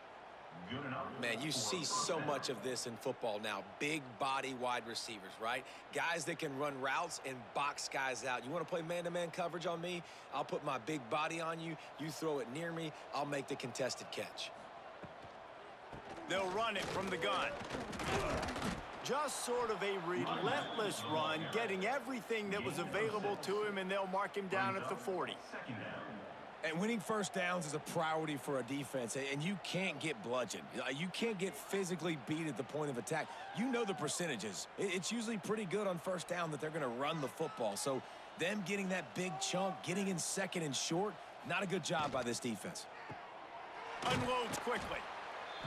Good enough. Man, you see so much of this in football now. Big body wide receivers, right? Guys that can run routes and box guys out. You want to play man-to-man coverage on me? I'll put my big body on you. You throw it near me, I'll make the contested catch. They'll run it from the gun. Just sort of a relentless run, getting everything that was available to him, and they'll mark him down at the 40. Second down. And winning first downs is a priority for a defense, and you can't get bludgeoned. You can't get physically beat at the point of attack. You know the percentages. It's usually pretty good on first down that they're going to run the football. So them getting that big chunk, getting in second and short, not a good job by this defense. Unloads quickly.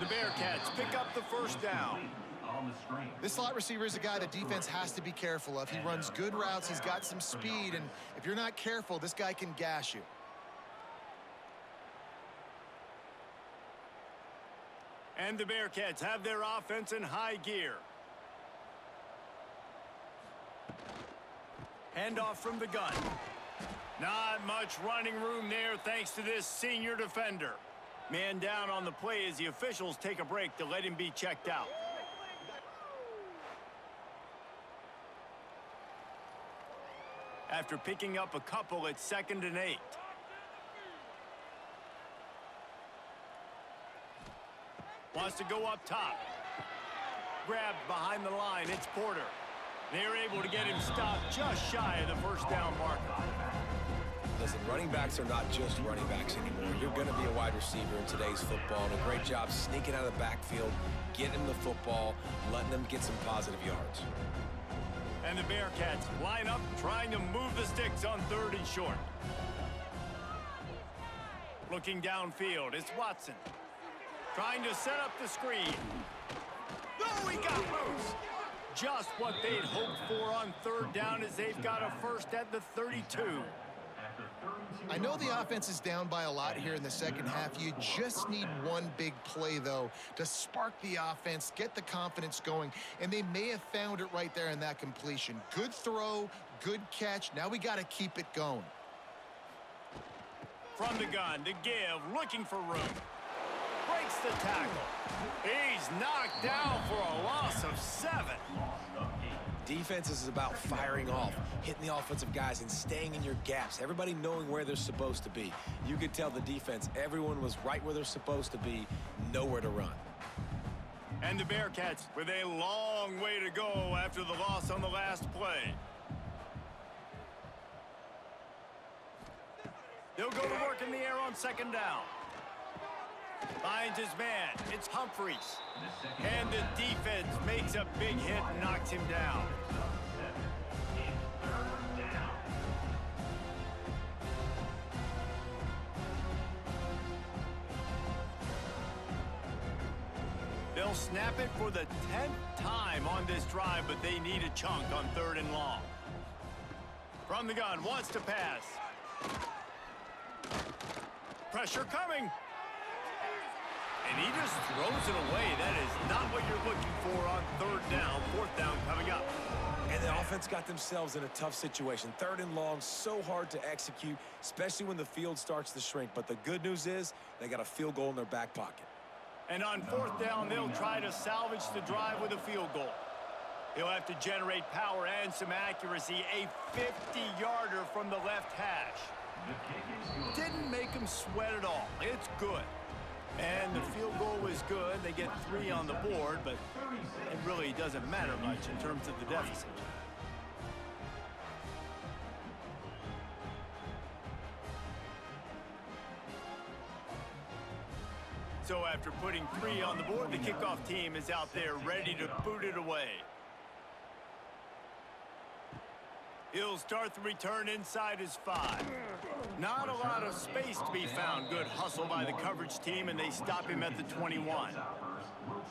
The Bearcats pick up the first down. On the screen. This slot receiver is a guy the defense has to be careful of. He runs good routes. He's got some speed, and if you're not careful, this guy can gash you. And the Bearcats have their offense in high gear. Handoff from the gun. Not much running room there thanks to this senior defender. Man down on the play as the officials take a break to let him be checked out. After picking up a couple, it's 2nd and 8. Wants to go up top. Grabbed behind the line. It's Porter. They're able to get him stopped just shy of the first down marker. Listen, running backs are not just running backs anymore. You're going to be a wide receiver in today's football, and a great job sneaking out of the backfield, getting them the football, letting them get some positive yards. And the Bearcats line up trying to move the sticks on 3rd and short. Looking downfield, it's Watson. Trying to set up the screen. Oh, he got loose. Just what they'd hoped for on 3rd down as they've got a first at the 32. I know the offense is down by a lot here in the second half. You just need one big play, though, to spark the offense, get the confidence going, and they may have found it right there in that completion. Good throw, good catch. Now we got to keep it going. From the gun to give, looking for room. Breaks the tackle. He's knocked down for a loss of 7. Defense is about firing off, hitting the offensive guys and staying in your gaps. Everybody knowing where they're supposed to be. You could tell the defense, everyone was right where they're supposed to be, nowhere to run. And the Bearcats with a long way to go after the loss on the last play. They'll go to work in the air on 2nd down. Finds his man. It's Humphreys. And the defense makes a big hit and knocks him down. They'll snap it for the 10th time on this drive, but they need a chunk on 3rd and long. From the gun, wants to pass. Pressure coming. And he just throws it away. That is not what you're looking for on 3rd down. 4th down coming up. And the offense got themselves in a tough situation. 3rd and long, so hard to execute, especially when the field starts to shrink. But the good news is they got a field goal in their back pocket. And on 4th down, they'll try to salvage the drive with a field goal. He'll have to generate power and some accuracy. A 50-yarder from the left hash. Didn't make him sweat at all. It's good. And the field goal was good. They get 3 on the board, but it really doesn't matter much in terms of the deficit. So after putting 3 on the board, the kickoff team is out there ready to boot it away. He'll start the return inside his 5. Not a lot of space to be found. Good hustle by the coverage team, and they stop him at the 21.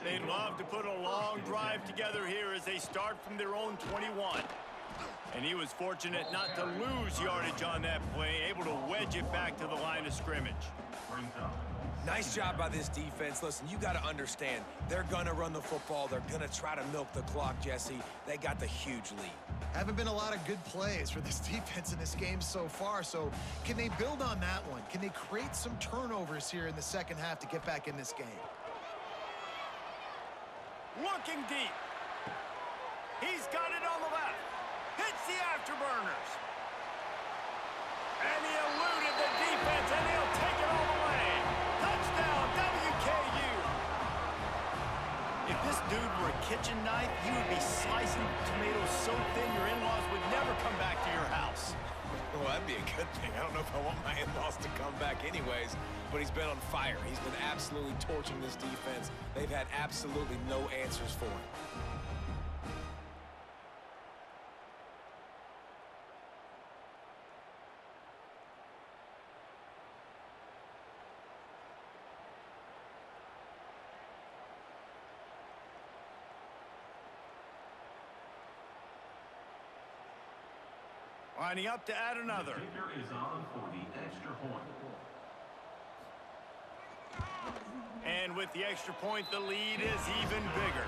They'd love to put a long drive together here as they start from their own 21. And he was fortunate not to lose yardage on that play, able to wedge it back to the line of scrimmage. Nice job by this defense. Listen, you got to understand, they're going to run the football. They're going to try to milk the clock, Jesse. They got the huge lead. Haven't been a lot of good plays for this defense in this game so far, so can they build on that one? Can they create some turnovers here in the second half to get back in this game? Looking deep. He's got it on the left. Hits the afterburners. And he eluded the defense, and he'll take it all the way. Touchdown, WKU. If this dude were a kitchen knife, you would be slicing tomatoes so thin your in-laws would never come back to your house. Well, that'd be a good thing. I don't know if I want my in-laws to come back anyways, but he's been on fire. He's been absolutely torching this defense. They've had absolutely no answers for him. Lining up to add another. The kicker is on for the extra point. And with the extra point, the lead is even bigger.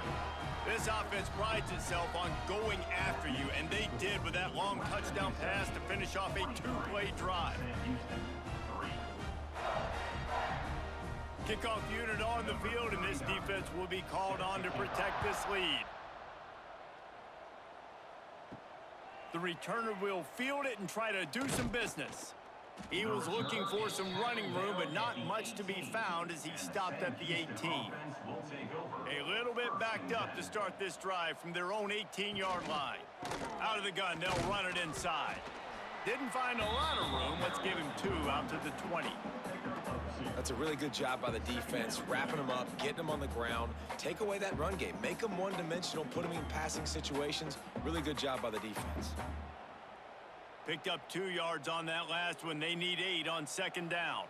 This offense prides itself on going after you, and they did with that long touchdown pass to finish off a two-play drive. Houston, 3. Kickoff unit on the field, and this defense will be called on to protect this lead. The returner will field it and try to do some business. He was looking for some running room, but not much to be found as he stopped at the 18. A little bit backed up to start this drive from their own 18-yard line. Out of the gun, they'll run it inside. Didn't find a lot of room. Let's give him 2 out to the 20. That's a really good job by the defense, wrapping them up, getting them on the ground. Take away that run game. Make them one-dimensional, put them in passing situations. Really good job by the defense. Picked up 2 yards on that last one. They need 8 on second down.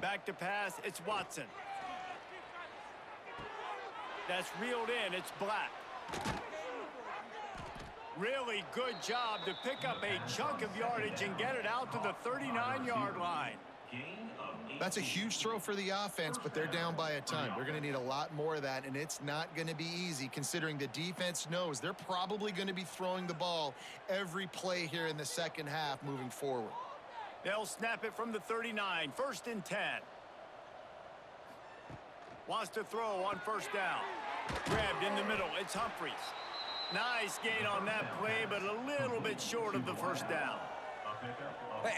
Back to pass, it's Watson. That's reeled in, it's Black. Really good job to pick up a chunk of yardage and get it out to the 39-yard line. That's a huge throw for the offense, but they're down by a ton. They're going to need a lot more of that, and it's not going to be easy considering the defense knows they're probably going to be throwing the ball every play here in the second half moving forward. They'll snap it from the 39, 1st and 10. Wants to throw on first down. Grabbed in the middle, it's Humphries. Nice gain on that play, but a little bit short of the first down.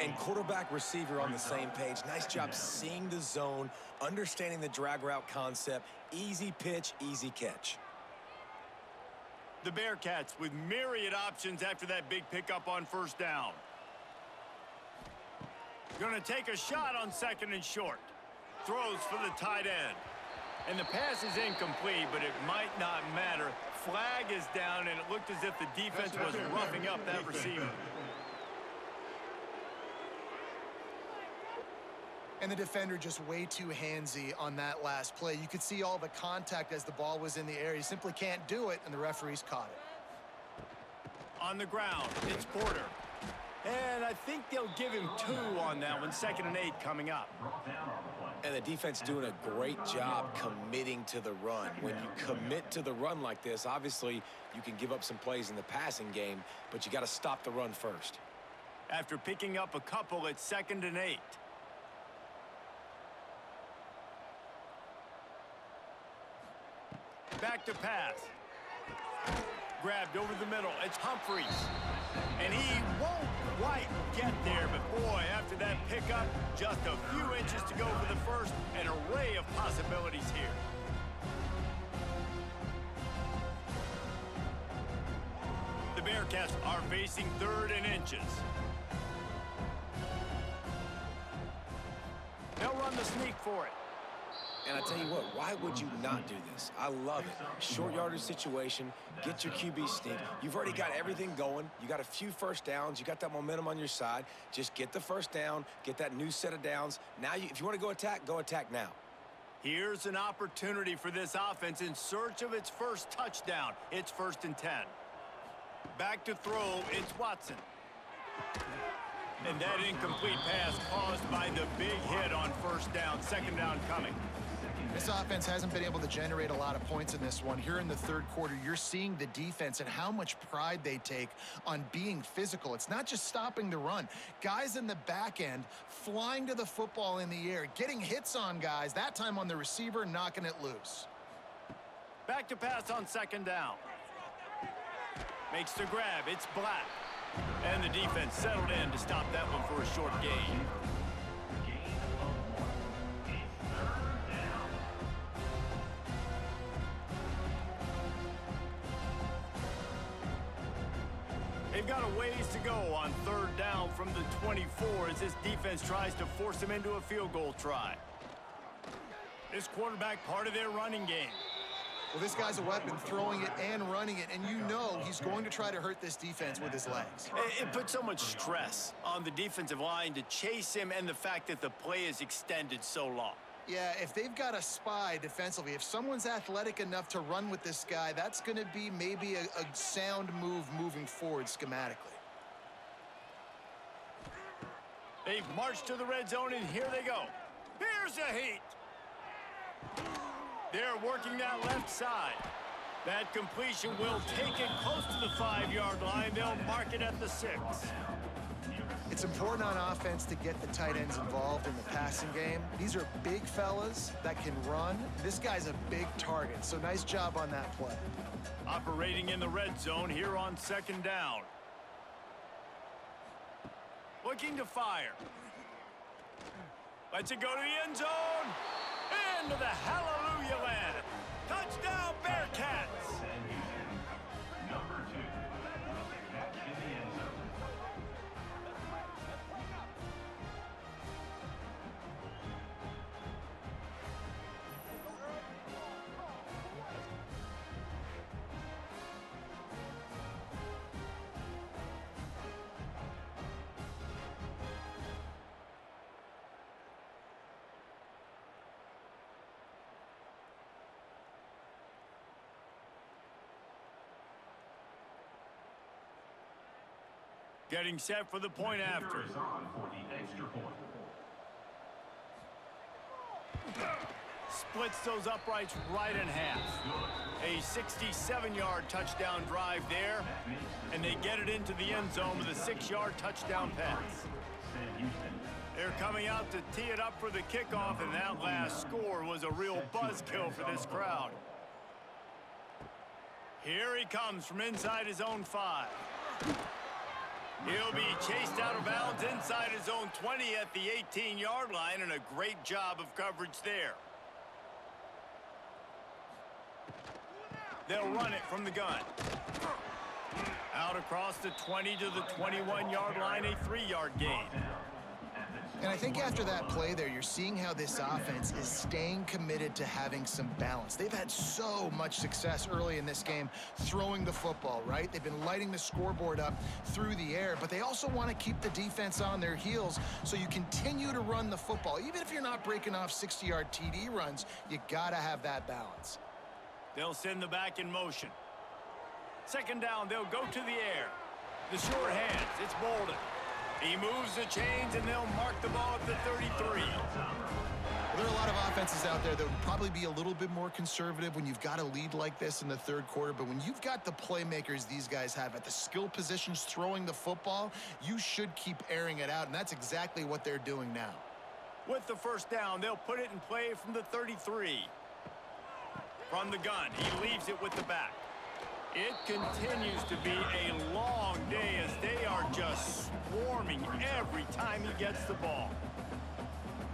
And quarterback receiver on the same page. Nice job seeing the zone, understanding the drag route concept. Easy pitch, easy catch. The Bearcats with myriad options after that big pickup on first down. Going to take a shot on 2nd and short. Throws for the tight end. And the pass is incomplete, but it might not matter. Flag is down, and it looked as if the defense was roughing up that receiver. And the defender just way too handsy on that last play. You could see all the contact as the ball was in the air. He simply can't do it, and the referees caught it. On the ground, it's Porter. And I think they'll give him 2 on that one. 2nd and 8 coming up. And the defense doing a great job committing to the run. When you commit to the run like this, obviously you can give up some plays in the passing game, but you got to stop the run first. After picking up a couple, it's 2nd and 8. Back to pass. Grabbed over the middle. It's Humphries. And he won't quite get there, but boy, after that pickup, just a few inches to go for the first. An array of possibilities here. The Bearcats are facing 3rd and inches. They'll run the sneak for it. And I tell you what, why would you not do this? I love it. Short yardage situation, get your QB sneak. You've already got everything going. You got a few first downs. You got that momentum on your side. Just get the first down, get that new set of downs. Now, if you want to go attack now. Here's an opportunity for this offense in search of its first touchdown. It's 1st and 10. Back to throw, it's Watson. And that incomplete pass caused by the big hit on first down. 2nd down coming. This offense hasn't been able to generate a lot of points in this one. Here in the 3rd quarter, you're seeing the defense and how much pride they take on being physical. It's not just stopping the run. Guys in the back end flying to the football in the air, getting hits on guys, that time on the receiver, knocking it loose. Back to pass on second down. Makes the grab. It's Black. And the defense settled in to stop that one for a short gain. They've got a ways to go on third down from the 24 as this defense tries to force them into a field goal try. This quarterback part of their running game. Well, this guy's a weapon, throwing it and running it, and you know he's going to try to hurt this defense with his legs. It puts so much stress on the defensive line to chase him and the fact that the play is extended so long. Yeah, if they've got a spy defensively, if someone's athletic enough to run with this guy, that's going to be maybe a sound move moving forward schematically. They've marched to the red zone, and here they go. Here's a heat. They're working that left side. That completion will take it close to the 5-yard line. They'll mark it at the 6. It's important on offense to get the tight ends involved in the passing game. These are big fellas that can run. This guy's a big target, so nice job on that play. Operating in the red zone here on second down. Looking to fire. Lets it go to the end zone. Into the hallelujah land. Touchdown, Bearcats. Number 2. Back in the end zone. Getting set for the point after. Is on for the extra point. Splits those uprights right in half. A 67-yard touchdown drive there, and they get it into the end zone with a 6-yard touchdown pass. They're coming out to tee it up for the kickoff, and that last score was a real buzzkill for this crowd. Here he comes from inside his own 5. He'll be chased out of bounds inside his own 20 at the 18-yard line, and a great job of coverage there. They'll run it from the gun. Out across the 20 to the 21-yard line, a 3-yard gain. And I think after that play there, you're seeing how this offense is staying committed to having some balance. They've had so much success early in this game throwing the football, right? They've been lighting the scoreboard up through the air, but they also want to keep the defense on their heels, so you continue to run the football. Even if you're not breaking off 60-yard TD runs, you got to have that balance. They'll send the back in motion. Second down, they'll go to the air. The short hands, it's Bolden. He moves the chains, and they'll mark the ball at the 33. Well, there are a lot of offenses out there that would probably be a little bit more conservative when you've got a lead like this in the third quarter, but when you've got the playmakers these guys have at the skill positions throwing the football, you should keep airing it out, and that's exactly what they're doing now. With the first down, they'll put it in play from the 33. From the gun, he leaves it with the back. It continues to be a long day as they are just swarming every time he gets the ball.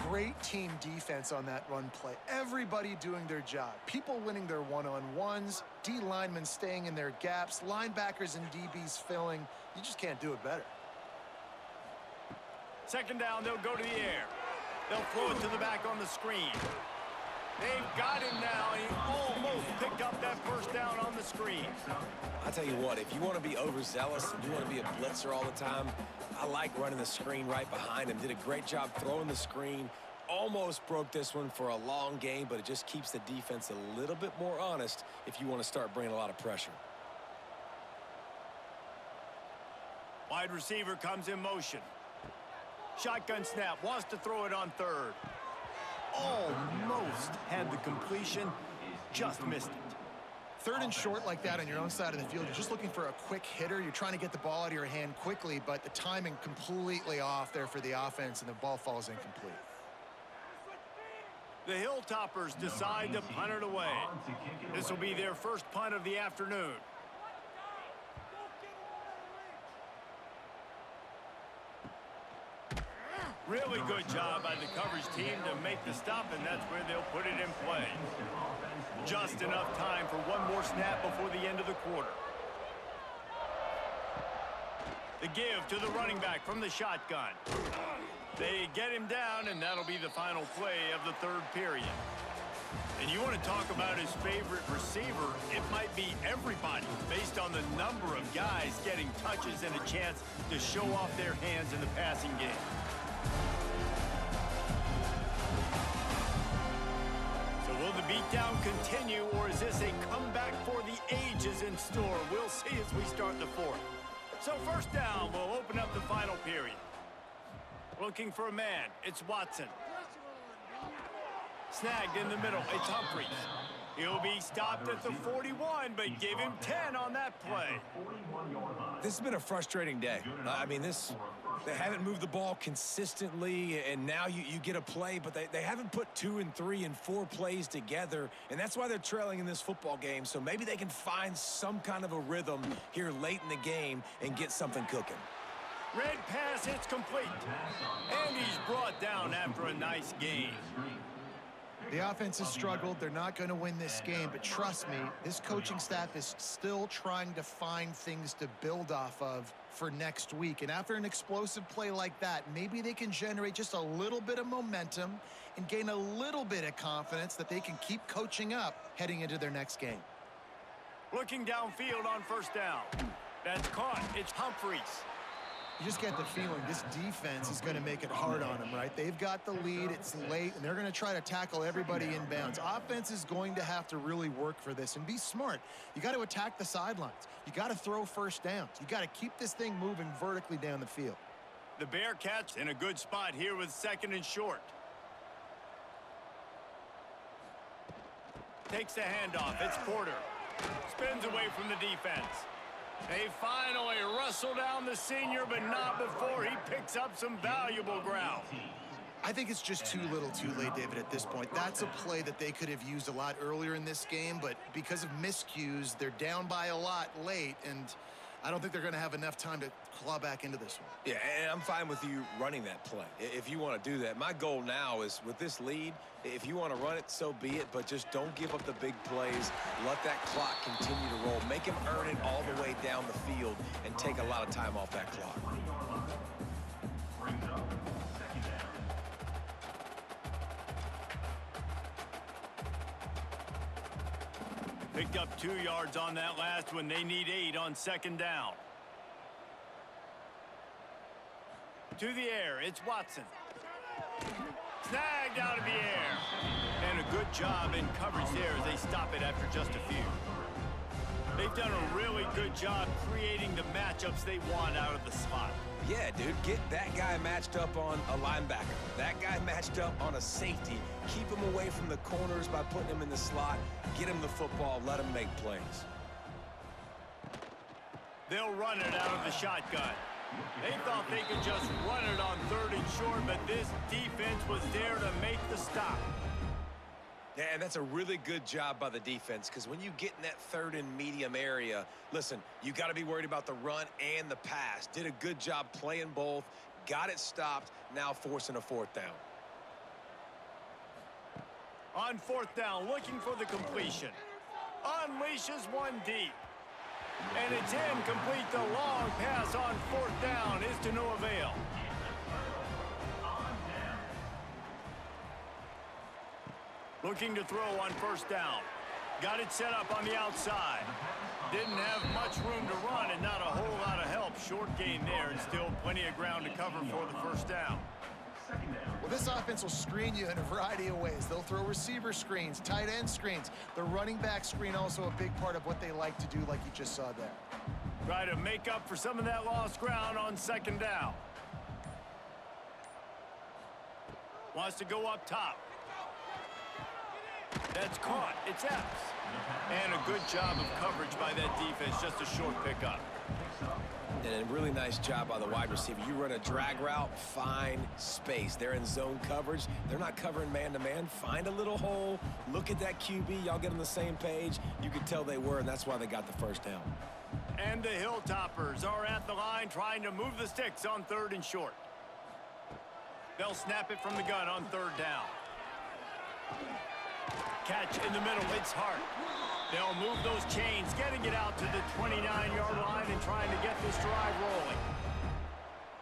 Great team defense on that run play. Everybody doing their job. People winning their one-on-ones, D linemen staying in their gaps, linebackers and DBs filling. You just can't do it better. Second down, they'll go to the air. They'll throw it to the back on the screen. They've got him now, and he almost picked up that first down on the screen. I'll tell you what, if you want to be overzealous and you want to be a blitzer all the time, I like running the screen right behind him. Did a great job throwing the screen. Almost broke this one for a long game, but it just keeps the defense a little bit more honest if you want to start bringing a lot of pressure. Wide receiver comes in motion. Shotgun snap, wants to throw it on third. Almost had the completion, just missed it. Third and short like that on your own side of the field, you're just looking for a quick hitter. You're trying to get the ball out of your hand quickly, but the timing completely off there for the offense, and the ball falls incomplete. The Hilltoppers decide to punt it away. This will be their first punt of the afternoon. Really good job by the coverage team to make the stop, and that's where they'll put it in play. Just enough time for one more snap before the end of the quarter. The give to the running back from the shotgun. They get him down, and that'll be the final play of the third period. And you want to talk about his favorite receiver, it might be everybody based on the number of guys getting touches and a chance to show off their hands in the passing game. So will the beatdown continue, or is this a comeback for the ages in store? We'll see as we start the fourth. So first down, we'll open up the final period. Looking for a man, it's Watson. Snagged in the middle, it's Humphries. He'll be stopped at the 41, but give him 10 on that play. This has been a frustrating day. I mean, they haven't moved the ball consistently, and now you get a play, but they haven't put 2 and 3 and 4 plays together, and that's why they're trailing in this football game. So maybe they can find some kind of a rhythm here late in the game and get something cooking. Red pass, it's complete. And he's brought down after a nice gain. The offense has struggled. They're not going to win this game, but trust me, this coaching staff is still trying to find things to build off of for next week. And after an explosive play like that, maybe they can generate just a little bit of momentum and gain a little bit of confidence that they can keep coaching up heading into their next game. Looking downfield on first down. That's caught. It's Humphries. You just get the feeling this defense is going to make it hard on them, right? They've got the lead, it's late, and they're going to try to tackle everybody inbounds. Offense is going to have to really work for this and be smart. You got to attack the sidelines. You got to throw first downs. You got to keep this thing moving vertically down the field. The Bearcats in a good spot here with second and short. Takes the handoff. It's Porter. Spins away from the defense. They finally wrestle down the senior, but not before he picks up some valuable ground. I think it's just too little too late, David, at this point. That's a play that they could have used a lot earlier in this game, but because of miscues, they're down by a lot late, and I don't think they're going to have enough time to claw back into this one. Yeah, and I'm fine with you running that play if you want to do that. My goal now is with this lead, if you want to run it, so be it, but just don't give up the big plays. Let that clock continue to roll. Make him earn it all the way down the field and take a lot of time off that clock. Picked up 2 yards on that last one. They need 8 on second down. To the air, it's Watson. Snagged out of the air. And a good job in coverage there as they stop it after just a few. They've done a really good job creating the matchups they want out of the slot. Yeah, dude, get that guy matched up on a linebacker. That guy matched up on a safety. Keep him away from the corners by putting him in the slot. Get him the football. Let him make plays. They'll run it out of the shotgun. They thought they could just run it on third and short, but this defense was there to make the stop. Yeah, and that's a really good job by the defense, because when you get in that third and medium area, listen, you got to be worried about the run and the pass. Did a good job playing both, got it stopped, now forcing a fourth down. On fourth down, looking for the completion. Unleashes one deep. And it's incomplete. The long pass on fourth down is to no avail. Looking to throw on first down. Got it set up on the outside. Didn't have much room to run and not a whole lot of help. Short gain there and still plenty of ground to cover for the first down. Well, this offense will screen you in a variety of ways. They'll throw receiver screens, tight end screens. The running back screen also a big part of what they like to do, like you just saw there. Try to make up for some of that lost ground on second down. Wants to go up top. That's caught. It's Epps. And a good job of coverage by that defense. Just a short pickup. And a really nice job by the wide receiver. You run a drag route, find space. They're in zone coverage. They're not covering man-to-man. Find a little hole. Look at that QB. Y'all get on the same page. You could tell they were, and that's why they got the first down. And the Hilltoppers are at the line trying to move the sticks on 3rd and short. They'll snap it from the gun on 3rd down. Catch in the middle. It's Hart. They'll move those chains, getting it out to the 29-yard line and trying to get this drive rolling.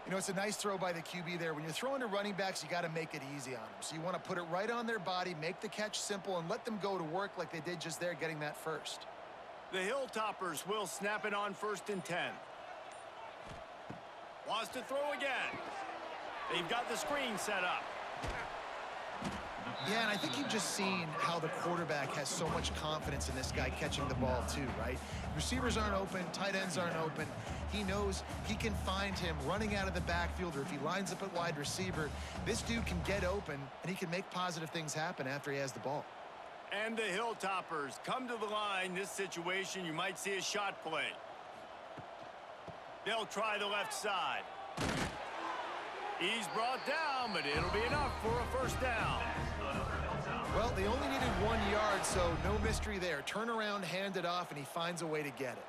You know, it's a nice throw by the QB there. When you're throwing to running backs, you got to make it easy on them. So you want to put it right on their body, make the catch simple, and let them go to work like they did just there, getting that first. The Hilltoppers will snap it on 1st and 10. Wants to throw again. They've got the screen set up. Yeah, and I think you've just seen how the quarterback has so much confidence in this guy catching the ball too, right? Receivers aren't open, tight ends aren't open. He knows he can find him running out of the backfield, or if he lines up at wide receiver, this dude can get open and he can make positive things happen after he has the ball. And the Hilltoppers come to the line. This situation, you might see a shot play. They'll try the left side. He's brought down, but it'll be enough for a first down. Well, they only needed 1 yard, so no mystery there. Turn around, hand it off, and he finds a way to get it.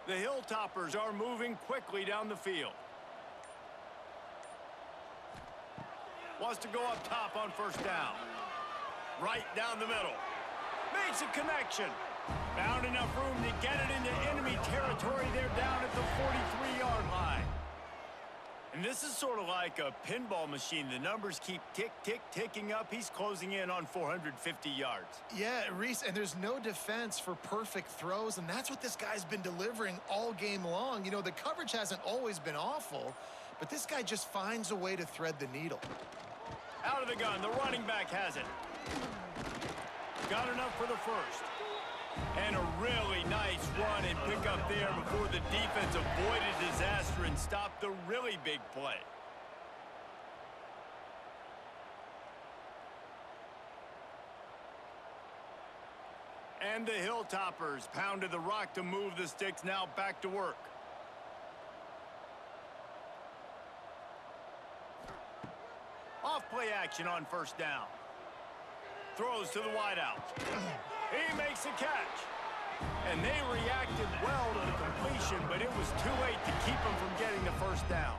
The Hilltoppers are moving quickly down the field. Wants to go up top on 1st down. Right down the middle. Makes a connection. Found enough room to get it into enemy territory. They're down at the 43-yard line. And this is sort of like a pinball machine. The numbers keep ticking up. He's closing in on 450 yards. Yeah, Reese, and there's no defense for perfect throws, and that's what this guy's been delivering all game long. You know, the coverage hasn't always been awful, but this guy just finds a way to thread the needle. Out of the gun, the running back has it. Got enough for the first. And a really nice run and pick up there before the defense avoided disaster and stopped the really big play. And the Hilltoppers pounded the rock to move the sticks, now back to work. Off play action on 1st down. Throws to the wideout. He makes a catch. And they reacted well to the completion, but it was too late to keep him from getting the first down.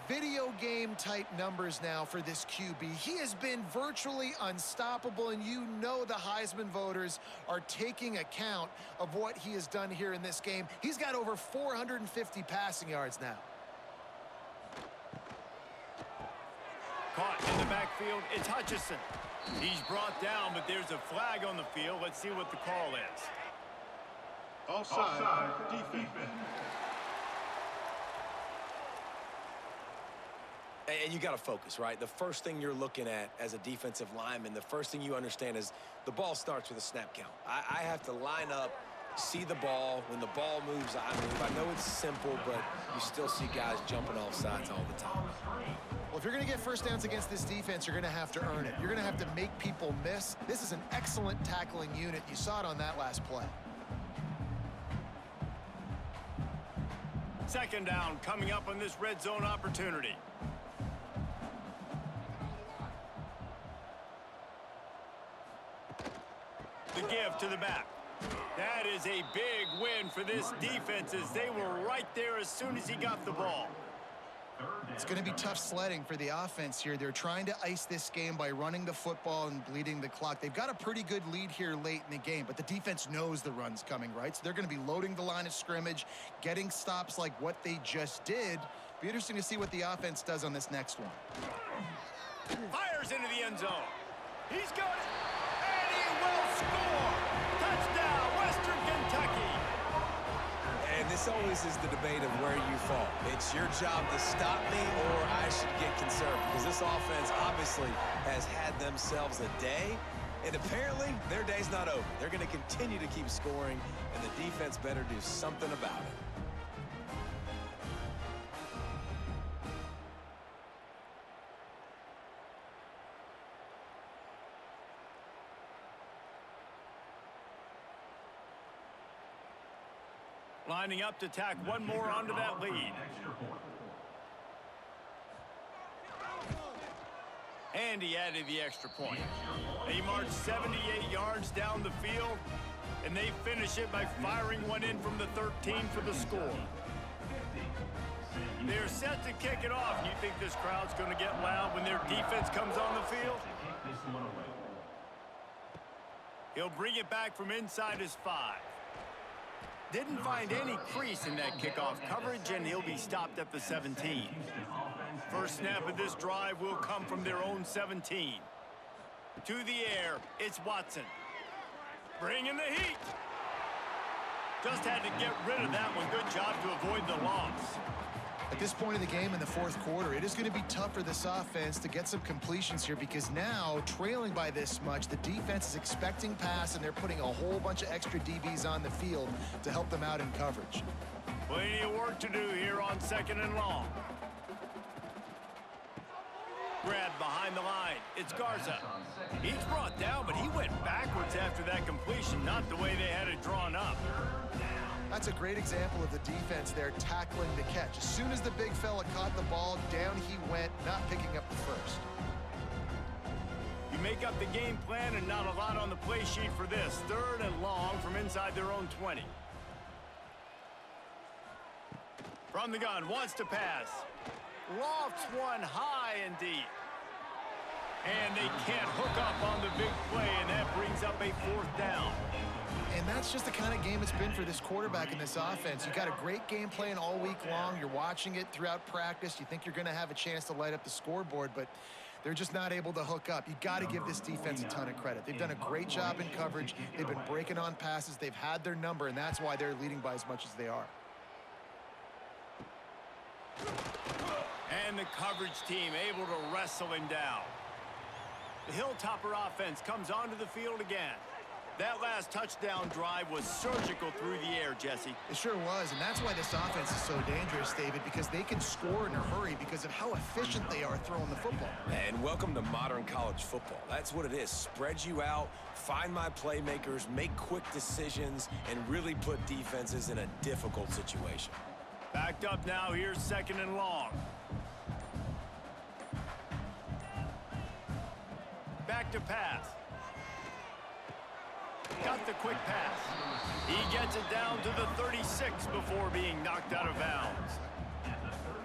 Video game type numbers now for this QB. He has been virtually unstoppable, and you know the Heisman voters are taking account of what he has done here in this game. He's got over 450 passing yards now. Caught in the backfield, it's Hutchinson. He's brought down, but there's a flag on the field. Let's see what the call is. Offside, defense. And you got to focus, right? The first thing you're looking at as a defensive lineman, the first thing you understand is the ball starts with a snap count. I have to line up, see the ball. When the ball moves, I move. I know it's simple, but you still see guys jumping off sides all the time. Well, if you're going to get first downs against this defense, you're going to have to earn it. You're going to have to make people miss. This is an excellent tackling unit. You saw it on that last play. 2nd down coming up on this red zone opportunity. The give to the back. That is a big win for this defense, as they were right there as soon as he got the ball. It's going to be tough sledding for the offense here. They're trying to ice this game by running the football and bleeding the clock. They've got a pretty good lead here late in the game, but the defense knows the run's coming, right? So they're going to be loading the line of scrimmage, getting stops like what they just did. Be interesting to see what the offense does on this next one. Fires into the end zone. He's got it, and he will score. Touchdown, Western Kentucky. And this always is the debate of where you fall. It's your job to stop me, or I should get concerned, because this offense obviously has had themselves a day, and apparently their day's not over. They're going to continue to keep scoring, and the defense better do something about it. Lining up to tack one more onto that lead. And he added the extra point. They marched 78 yards down the field, and they finish it by firing one in from the 13 for the score. They're set to kick it off. You think this crowd's going to get loud when their defense comes on the field? He'll bring it back from inside his 5. Didn't find any crease in that kickoff coverage, and he'll be stopped at the 17. First snap of this drive will come from their own 17. To the air, it's Watson. Bringing the heat. Just had to get rid of that one. Good job to avoid the loss. At this point of the game in the fourth quarter, it is going to be tough for this offense to get some completions here because now, trailing by this much, the defense is expecting pass, and they're putting a whole bunch of extra DBs on the field to help them out in coverage. Plenty of work to do here on 2nd and long. Grab behind the line. It's Garza. He's brought down, but he went backwards after that completion, not the way they had it drawn up. That's a great example of the defense there tackling the catch. As soon as the big fella caught the ball, down he went, not picking up the first. You make up the game plan and not a lot on the play sheet for this. 3rd and long from inside their own 20. From the gun, wants to pass. Lofts one high and deep. And they can't hook up on the big play, and that brings up a 4th down. And that's just the kind of game it's been for this quarterback in this offense. You got a great game plan all week long. You're watching it throughout practice. You think you're going to have a chance to light up the scoreboard, but they're just not able to hook up. You got to give this defense a ton of credit. They've done a great job in coverage. They've been breaking on passes. They've had their number, and that's why they're leading by as much as they are. And the coverage team able to wrestle him down. The Hilltopper offense comes onto the field again. That last touchdown drive was surgical through the air, Jesse. It sure was, and that's why this offense is so dangerous, David, because they can score in a hurry because of how efficient they are throwing the football. And welcome to modern college football. That's what it is. Spread you out, find my playmakers, make quick decisions, and really put defenses in a difficult situation. Backed up now, here's 2nd and long. Back to pass. Got the quick pass. He gets it down to the 36 before being knocked out of bounds.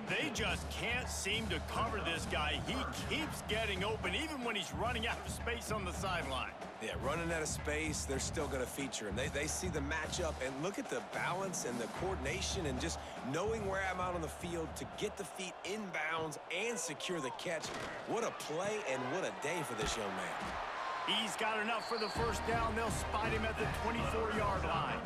They just can't seem to cover this guy. He keeps getting open even when he's running out of space on the sideline. Yeah, running out of space, they're still going to feature him. They see the matchup, and look at the balance and the coordination and just knowing where I'm out on the field to get the feet inbounds and secure the catch. What a play and what a day for this young man. He's got enough for the 1st down. They'll spot him at the 24-yard line.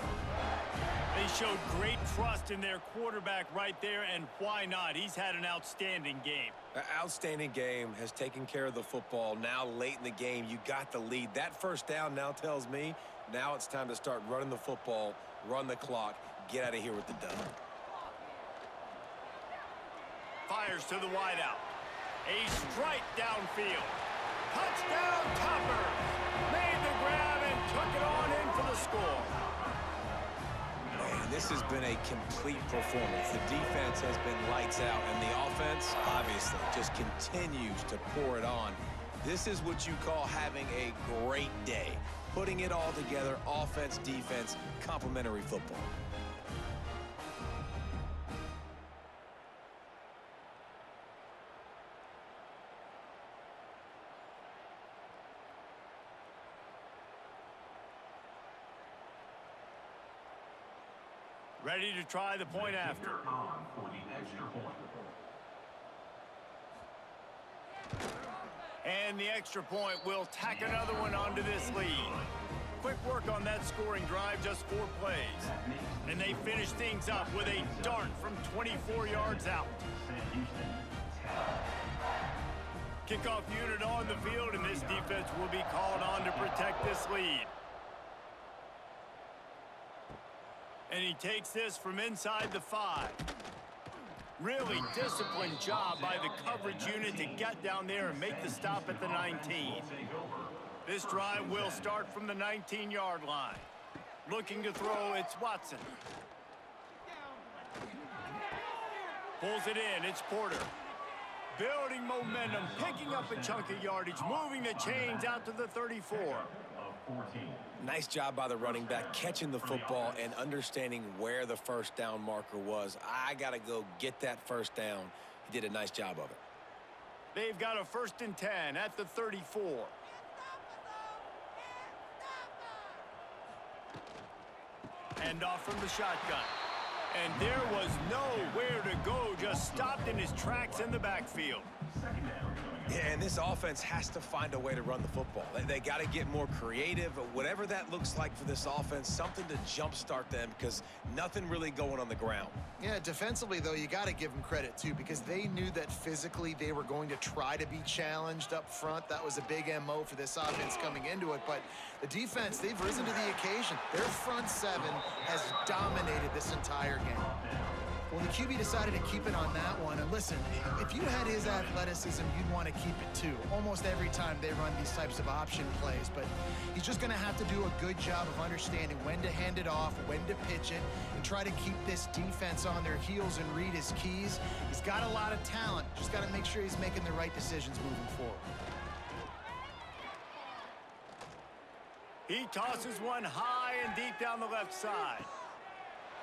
They showed great trust in their quarterback right there, and why not? He's had an outstanding game. An outstanding game, has taken care of the football. Now late in the game, you got the lead. That 1st down now tells me now it's time to start running the football, run the clock, get out of here with the dub. Fires to the wideout. A strike downfield. Touchdown, Toppers! Made the grab and took it on in for the score. Man, this has been a complete performance. The defense has been lights out, and the offense, obviously, just continues to pour it on. This is what you call having a great day. Putting it all together, offense, defense, complementary football. Ready to try the point after. For the extra point. And the extra point will tack another one onto this lead. Quick work on that scoring drive, just 4 plays. And they finish things up with a dart from 24 yards out. Kickoff unit on the field, and this defense will be called on to protect this lead. And he takes this from inside the 5. Really disciplined job by the coverage unit to get down there and make the stop at the 19. This drive will start from the 19-yard line. Looking to throw, it's Watson. Pulls it in. It's Porter. Building momentum, picking up a chunk of yardage, moving the chains out to the 34. Nice job by the running back, catching the football and understanding where the first down marker was. I got to go get that first down. He did a nice job of it. They've got a 1st and 10 at the 34. Hand off from the shotgun. And there was nowhere to go, just stopped in his tracks in the backfield. Yeah, and this offense has to find a way to run the football. They got to get more creative, whatever that looks like for this offense, something to jumpstart them because nothing really going on the ground. Yeah, defensively, though, you got to give them credit, too, because they knew that physically they were going to try to be challenged up front. That was a big MO for this offense coming into it. But the defense, they've risen to the occasion. Their front seven has dominated this entire game. Well, the QB decided to keep it on that one. And listen, if you had his athleticism, you'd want to keep it too. Almost every time they run these types of option plays. But he's just going to have to do a good job of understanding when to hand it off, when to pitch it, and try to keep this defense on their heels and read his keys. He's got a lot of talent. Just got to make sure he's making the right decisions moving forward. He tosses one high and deep down the left side.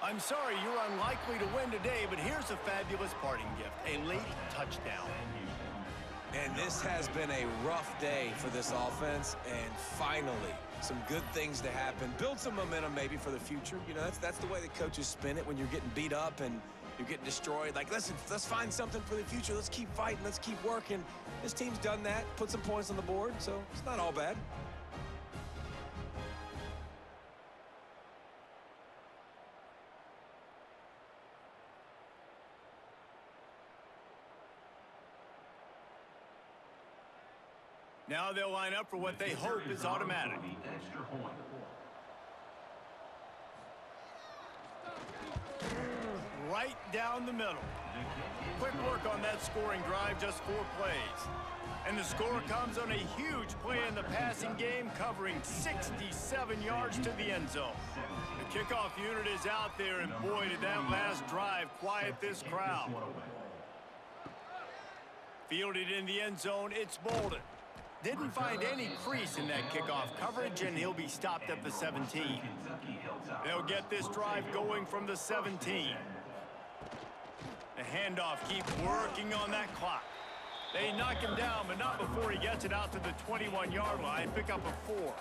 I'm sorry, you're unlikely to win today, but here's a fabulous parting gift, a late touchdown. And this has been a rough day for this offense, and finally, some good things to happen. Build some momentum maybe for the future. You know, that's the way the coaches spin it when you're getting beat up and you're getting destroyed. Like, listen, let's find something for the future. Let's keep fighting. Let's keep working. This team's done that, put some points on the board, so it's not all bad. Now they'll line up for what they hope is automatic. Right down the middle. Quick work on that scoring drive, just 4 plays. And the score comes on a huge play in the passing game, covering 67 yards to the end zone. The kickoff unit is out there, and boy, did that last drive quiet this crowd. Fielded in the end zone, it's Bolden. Didn't find any crease in that kickoff coverage, and he'll be stopped at the 17. They'll get this drive going from the 17. The handoff keeps working on that clock. They knock him down, but not before he gets it out to the 21-yard line. Pick up a 4.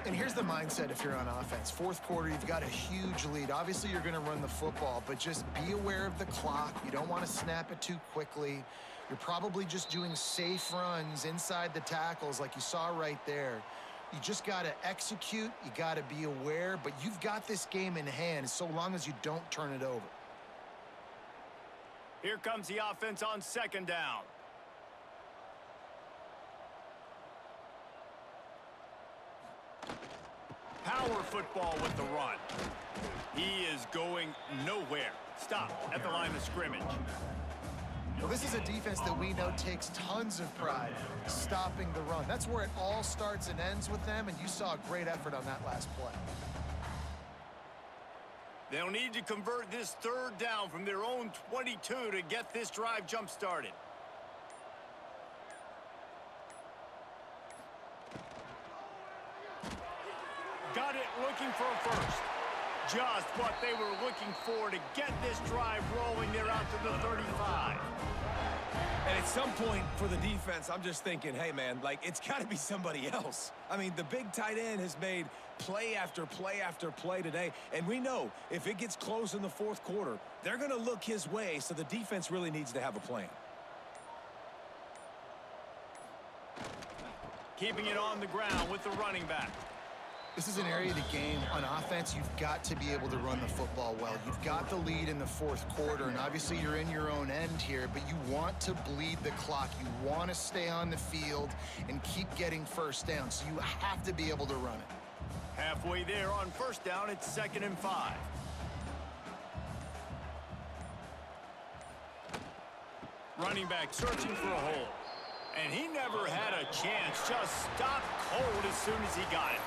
And here's the mindset if you're on offense. 4th quarter, you've got a huge lead. Obviously, you're going to run the football, but just be aware of the clock. You don't want to snap it too quickly. You're probably just doing safe runs inside the tackles like you saw right there. You just got to execute. You got to be aware, but you've got this game in hand so long as you don't turn it over. Here comes the offense on 2nd down. Power football with the run. He is going nowhere. Stop at the line of scrimmage. Well, this is a defense that we know takes tons of pride stopping the run. That's where it all starts and ends with them, and you saw a great effort on that last play. They'll need to convert this 3rd down from their own 22 to get this drive jump-started. Got it looking for a first. Just what they were looking for to get this drive rolling. They're out to the 35. And at some point for the defense, I'm just thinking, hey, man, like, it's got to be somebody else. I mean, the big tight end has made play after play after play today. And we know if it gets close in the 4th quarter, they're going to look his way, so the defense really needs to have a plan. Keeping it on the ground with the running back. This is an area of the game. On offense, you've got to be able to run the football well. You've got the lead in the 4th quarter, and obviously you're in your own end here, but you want to bleed the clock. You want to stay on the field and keep getting first down, so you have to be able to run it. Halfway there on 1st down, it's 2nd and 5. Running back searching for a hole. And he never had a chance, just stopped cold as soon as he got it.